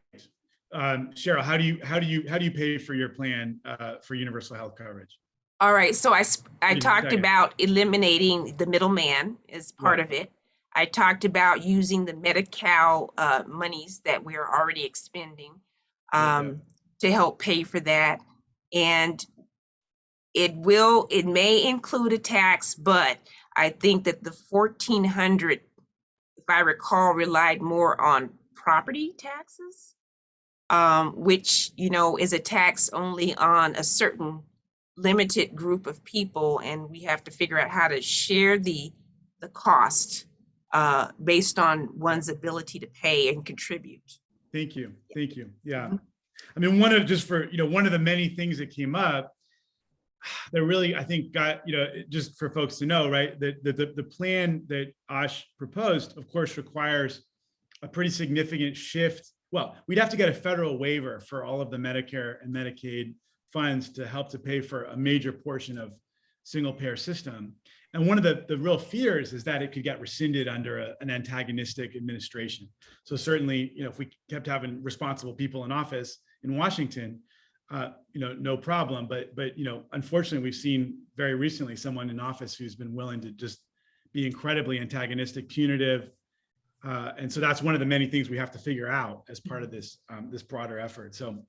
Cheryl, how do you pay for your plan for universal health coverage? All right. So I talked about eliminating the middleman as part of it. I talked about using the Medi-Cal monies that we are already expending to help pay for that. And it may include a tax, but I think that the 1,400, if I recall, relied more on property taxes, which, is a tax only on a certain limited group of people. And we have to figure out how to share the cost based on one's ability to pay and contribute. Thank you. Thank you. Yeah. One of the many things that came up that really, I think, got, just for folks to know, right, that the plan that Ash proposed, of course, requires a pretty significant shift. Well, we'd have to get a federal waiver for all of the Medicare and Medicaid funds to help to pay for a major portion of single payer system. And one of the real fears is that it could get rescinded under an antagonistic administration. So certainly, if we kept having responsible people in office in Washington, no problem. But unfortunately, we've seen very recently someone in office who's been willing to just be incredibly antagonistic, punitive. And so that's one of the many things we have to figure out as part of this broader effort. So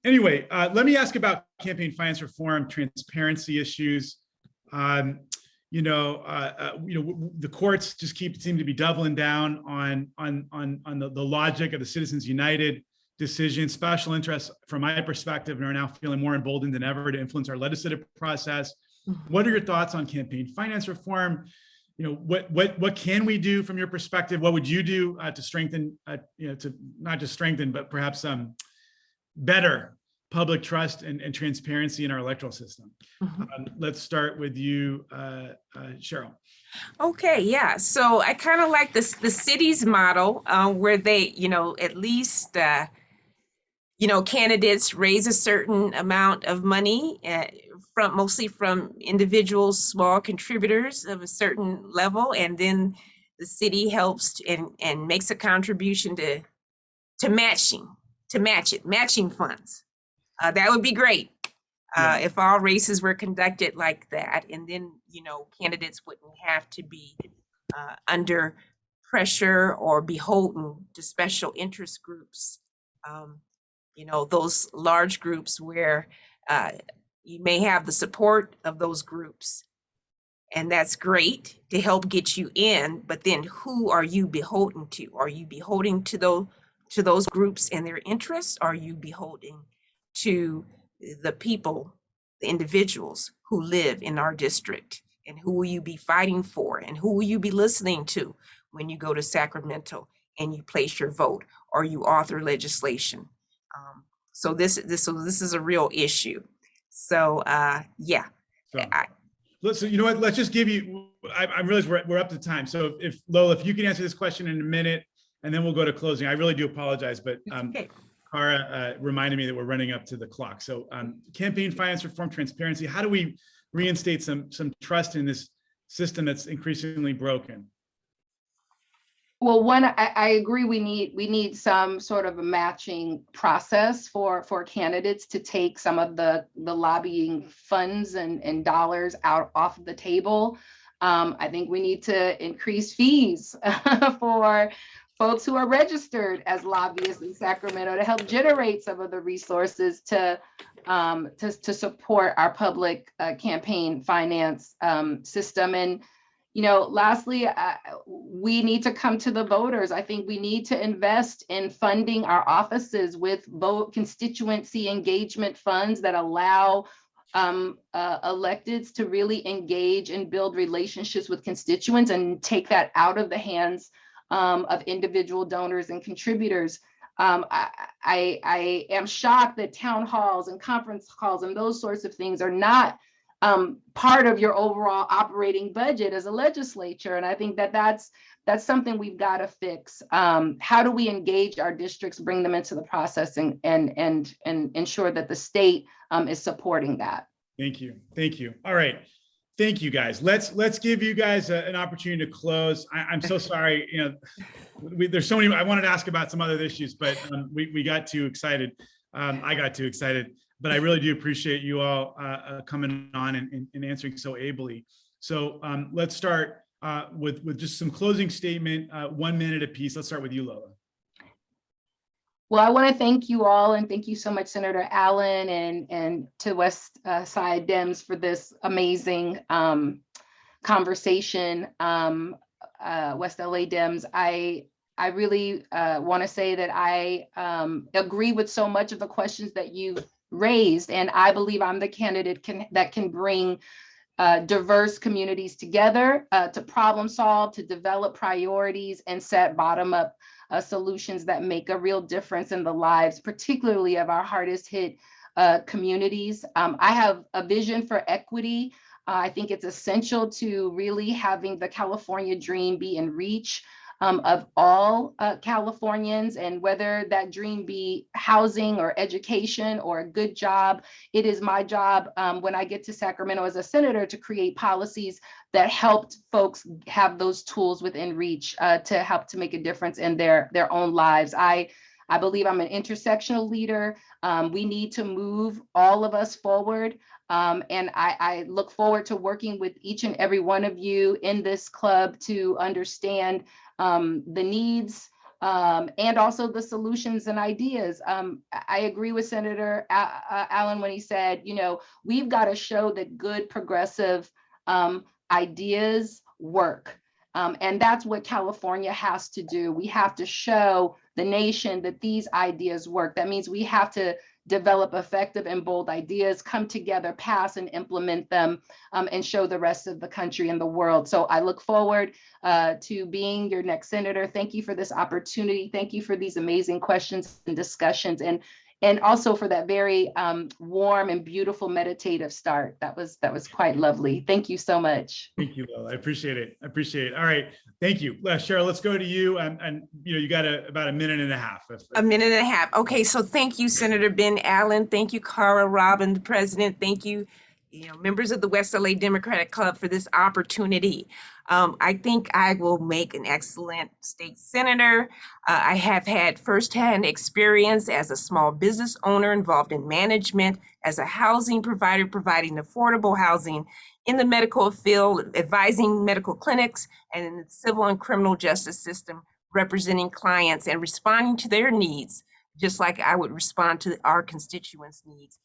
anyway, let me ask about campaign finance reform, transparency issues. The courts just seem to be doubling down on the logic of the Citizens United decision. Special interests, from my perspective, are now feeling more emboldened than ever to influence our legislative process. What are your thoughts on campaign finance reform? What can we do from your perspective? What would you do to strengthen, to not just strengthen, but perhaps better public trust and transparency in our electoral system? Let's start with you, Cheryl. Okay, yeah. So I kind of like the city's model where they, at least, candidates raise a certain amount of money mostly from individuals, small contributors of a certain level, and then the city helps and makes a contribution to to matching funds. That would be great. Yeah. If all races were conducted like that, and then, candidates wouldn't have to be under pressure or beholden to special interest groups. Those large groups where you may have the support of those groups, and that's great to help get you in, but then who are you beholden to? Are you beholden to those groups and their interests? Are you beholden to the people, the individuals who live in our district? And who will you be fighting for? And who will you be listening to when you go to Sacramento and you place your vote or you author legislation? So this is a real issue. So yeah. So, so you know what? Let's just give you. I realize we're up to time. So if Lola, if you can answer this question in a minute, and then we'll go to closing. I really do apologize, but Okay. Cara reminded me that we're running up to the clock. So campaign finance reform, transparency. How do we reinstate some trust in this system that's increasingly broken? Well, one, I agree. We need some sort of a matching process for candidates to take some of the lobbying funds and dollars off of the table. I think we need to increase fees for folks who are registered as lobbyists in Sacramento to help generate some of the resources to support our public campaign finance system. And lastly, we need to come to the voters. I think we need to invest in funding our offices with constituency engagement funds that allow electeds to really engage and build relationships with constituents and take that out of the hands of individual donors and contributors. I am shocked that town halls and conference calls and those sorts of things are not part of your overall operating budget as a legislature. And I think that's something we've got to fix. How do we engage our districts, bring them into the process and ensure that the state is supporting that? Thank you. Thank you. All right. Thank you, guys. Let's give you guys an opportunity to close. I'm so sorry. There's so many. I wanted to ask about some other issues, but we got too excited. I got too excited. But I really do appreciate you all coming on and answering so ably. So let's start with just some closing statement, 1 minute apiece. Let's start with you, Lola. Well, I want to thank you all, and thank you so much, Senator Allen, and to West Side Dems for this amazing conversation. West LA Dems, I really want to say that I agree with so much of the questions that you raised, and I believe I'm the candidate that can bring diverse communities together to problem solve, to develop priorities, and set bottom-up solutions that make a real difference in the lives, particularly of our hardest hit communities. I have a vision for equity. I think it's essential to really having the California dream be in reach of all Californians, and whether that dream be housing or education or a good job, it is my job when I get to Sacramento as a senator to create policies that helped folks have those tools within reach to help to make a difference in their own lives. I believe I'm an intersectional leader. We need to move all of us forward. And I look forward to working with each and every one of you in this club to understand the needs and also the solutions and ideas. I agree with Senator Allen when he said, we've got to show that good progressive ideas work. And that's what California has to do. We have to show the nation that these ideas work. That means we have to develop effective and bold ideas, come together, pass and implement them, and show the rest of the country and the world. So I look forward to being your next senator. Thank you for this opportunity. Thank you for these amazing questions and discussions, and also for that very warm and beautiful meditative start. That was quite lovely. Thank you so much. Thank you, Lola. I appreciate it. All right. Thank you. Cheryl, let's go to you. And you got about a minute and a half. A minute and a half. Okay. So thank you, Senator Ben Allen. Thank you, Cara, Robin, the president. Thank you, members of the West LA Democratic Club for this opportunity. I think I will make an excellent state senator. I have had firsthand experience as a small business owner involved in management, as a housing provider, providing affordable housing in the medical field, advising medical clinics, and in the civil and criminal justice system, representing clients and responding to their needs, just like I would respond to our constituents' needs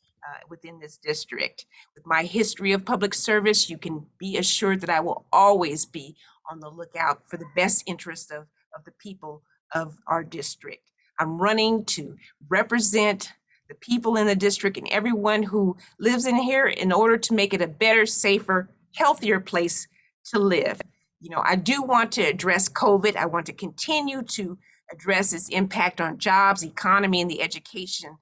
within this district. With my history of public service, you can be assured that I will always be on the lookout for the best interest of the people of our district. I'm running to represent the people in the district and everyone who lives in here in order to make it a better, safer, healthier place to live. I do want to address COVID. I want to continue to address its impact on jobs, economy, and the education.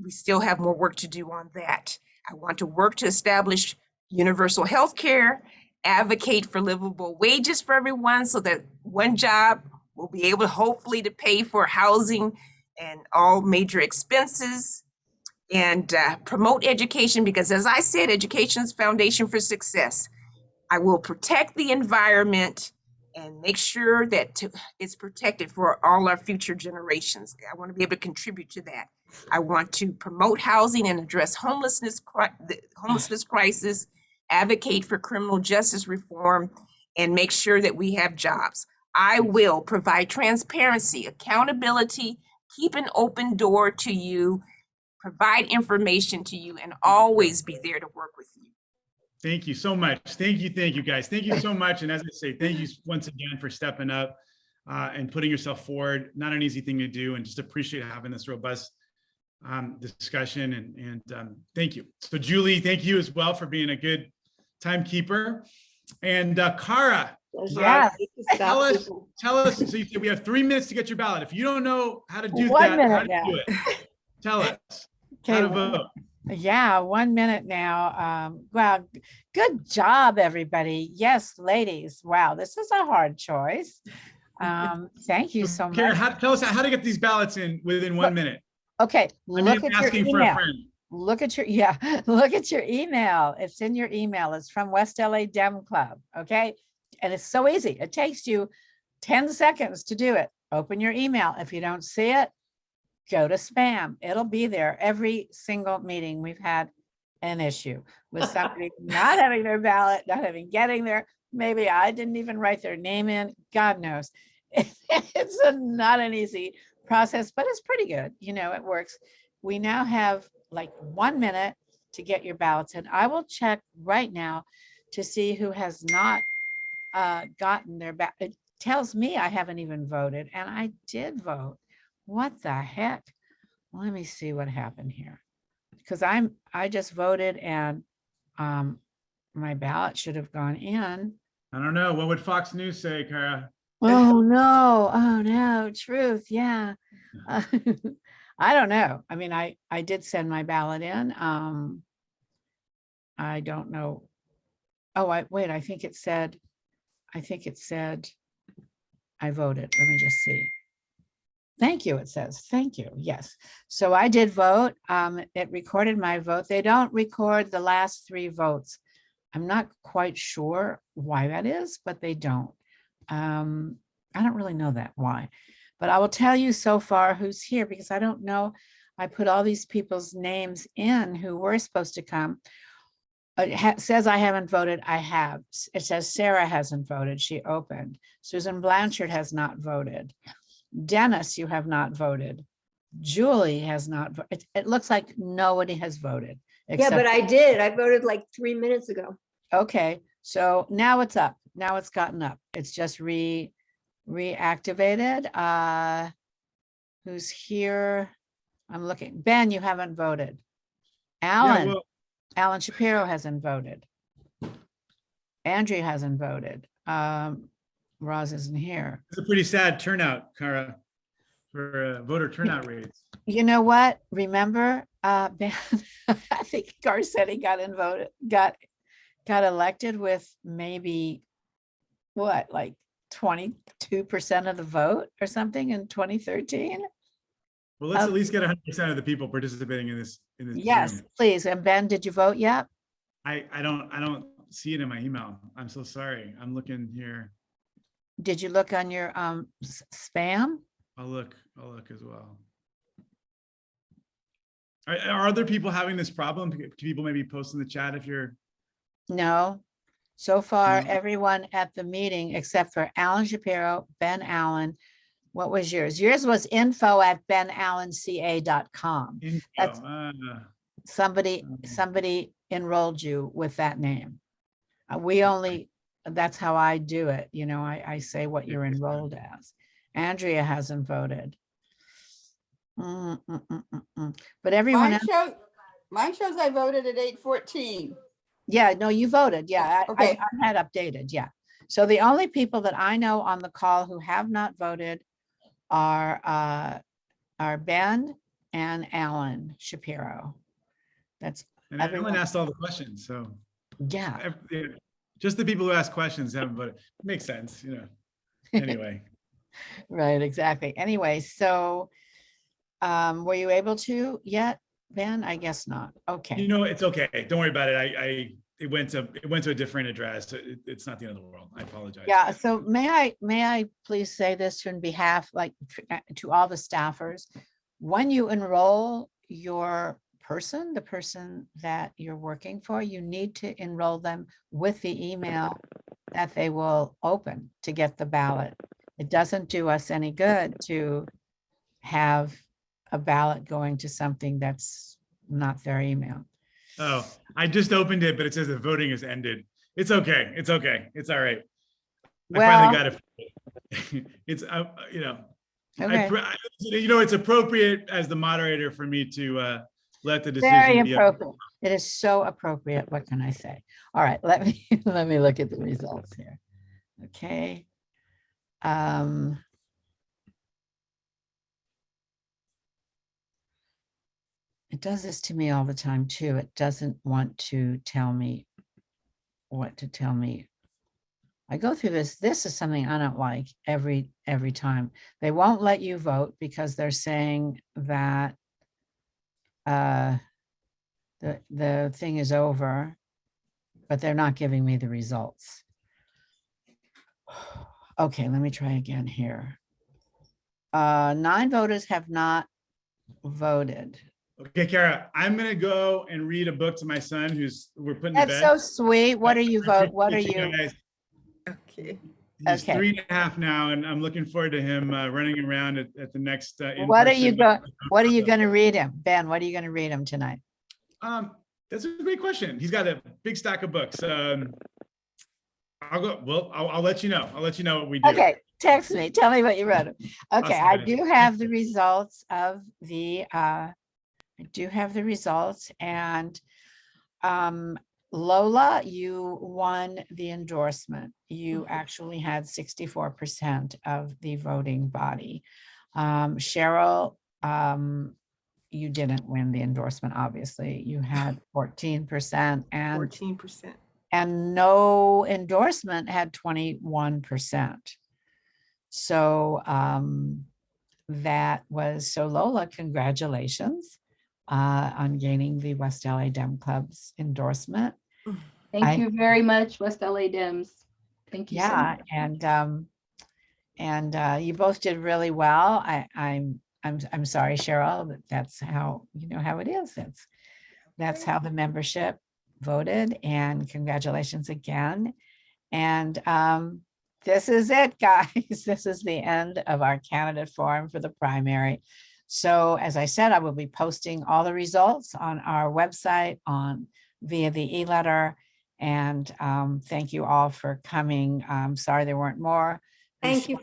We still have more work to do on that. I want to work to establish universal health care, advocate for livable wages for everyone so that one job will be able hopefully to pay for housing and all major expenses, and promote education because, as I said, education is foundation for success. I will protect the environment and make sure that it's protected for all our future generations. I want to be able to contribute to that. I want to promote housing and address the homelessness crisis, advocate for criminal justice reform, and make sure that we have jobs. I will provide transparency, accountability, keep an open door to you, provide information to you, and always be there to work with you. Thank you so much. Thank you, guys. Thank you so much. And as I say, thank you once again for stepping up and putting yourself forward. Not an easy thing to do, and just appreciate having this robust discussion. And thank you. So Julie, thank you as well for being a good timekeeper. And Cara, Yes. tell us. So you said we have 3 minutes to get your ballot. If you don't know how to do 1 that, how minute to do it, tell us how to vote. Yeah, 1 minute now. Wow, good job, everybody. Yes, ladies. Wow, this is a hard choice. Thank you so Karen, much. tell us how to get these ballots in within 1 minute. Okay, I'm look at your asking for a email. friend. Look at your email. It's in your email. It's from West LA Dem Club. Okay, and it's so easy. It takes you 10 seconds to do it. Open your email. If you don't see it, go to spam. It'll be there. Every single meeting we've had an issue with somebody not having their ballot, getting there. Maybe I didn't even write their name in. God knows. It's not an easy process, but it's pretty good. It works. We now have like 1 minute to get your ballots, and I will check right now to see who has not gotten their ballot. It tells me I haven't even voted, and I did vote. What the heck? Let me see what happened here, because I just voted, and my ballot should have gone in. I don't know. What would Fox News say, Cara? Oh no, truth. Yeah. I don't know. I mean, I did send my ballot in. I don't know. Oh, I think it said I voted. Let me just see. Thank you, it says. Thank you. Yes. So I did vote. It recorded my vote. They don't record the last 3 votes. I'm not quite sure why that is, but they don't. I don't really know that why, but I will tell you so far who's here, because I don't know. I put all these people's names in who were supposed to come. It says I haven't voted. I have. It says Sarah hasn't voted. She opened. Susan Blanchard has not voted. Dennis, you have not voted. Julie has not voted. It looks like nobody has voted. Yeah, but I did. I voted like 3 minutes ago. Okay, so now it's up. Now it's gotten up. It's just reactivated. Who's here? I'm looking. Ben, you haven't voted. Alan. Yeah, well, Alan Shapiro hasn't voted. Andrea hasn't voted. Roz isn't here. it's a pretty sad turnout, Cara, for voter turnout rates. You know what? Remember, Ben, I think Garcetti got elected with maybe what, like 22% of the vote or something in 2013. Well, let's at least get 100% of the people participating in this Yes, Zoom. please. And Ben, did you vote yet? I don't see it in my email. I'm so sorry. I'm looking here. Did you look on your spam? I'll look as well. Are other people having this problem? Can people maybe post in the chat if you're? No. So far, No. everyone at the meeting, except for Alan Shapiro, Ben Allen. What was yours? Yours was info@benallenca.com. That's- Somebody enrolled you with that name. That's how I do it. You know, I say what you're enrolled as. Andrea hasn't voted. But everyone else, Mine shows I voted at 8:14. yeah, no, you voted. Yeah, Okay. I had updated. Yeah. So the only people that I know on the call who have not voted are Ben and Alan Shapiro. That's And everyone. everyone asked all the questions, so Yeah. just the people who ask questions haven't voted. Makes sense, you know. Anyway. Right, exactly. Anyway, so were you able to yet, Ben? I guess not. Okay. You know, it's okay. Don't worry about it. It went to a different address. It's not the end of the world. I apologize. Yeah, so may I please say this on behalf, like to all the staffers, when you enroll your person, the person that you're working for, you need to enroll them with the email that they will open to get the ballot. It doesn't do us any good to have a ballot going to something that's not their email. Oh, I just opened it, but it says the voting has ended. It's okay. It's okay. It's all right. I finally got it. It's, you know, Okay. It's appropriate as the moderator for me to let the decision Very be. appropriate. It is so appropriate. What can I say? All right, let me look at the results here. Okay. It does this to me all the time too. It doesn't want to tell me what to tell me. I go through this. This is something I don't like every time. They won't let you vote because they're saying that the thing is over, but they're not giving me the results. Okay, let me try again here. 9 voters have not voted. Okay, Kara, I'm gonna go and read a book to my son we're putting to That's bed. so sweet. What are you vote? What are you? Guys. Okay. He's Okay. 3.5 now, and I'm looking forward to him running around at the next. What are you in-person- going? What are you going to read him, Ben? What are you going to read him tonight? That's a great question. He's got a big stack of books. I'll go. Well, I'll let you know. I'll let you know what we do. Okay, text me. Tell me what you wrote him. Okay, Awesome, I guys. do have the results of the. I do have the results, and Lola, you won the endorsement. You actually had 64% of the voting body. Cheryl, you didn't win the endorsement, obviously. You had 14% and 14%. and no endorsement had 21%. So that was, so Lola, congratulations on gaining the West LA Dem Club's endorsement. Thank you very much, West LA Dems. Thank you so Yeah, much. and you both did really well. I'm sorry, Cheryl, but that's how, you know how it is. That's how the membership voted, and congratulations again. And this is it, guys. This is the end of our candidate forum for the primary. So as I said, I will be posting all the results on our website via the e-letter. And thank you all for coming. I'm sorry there weren't more. Thank you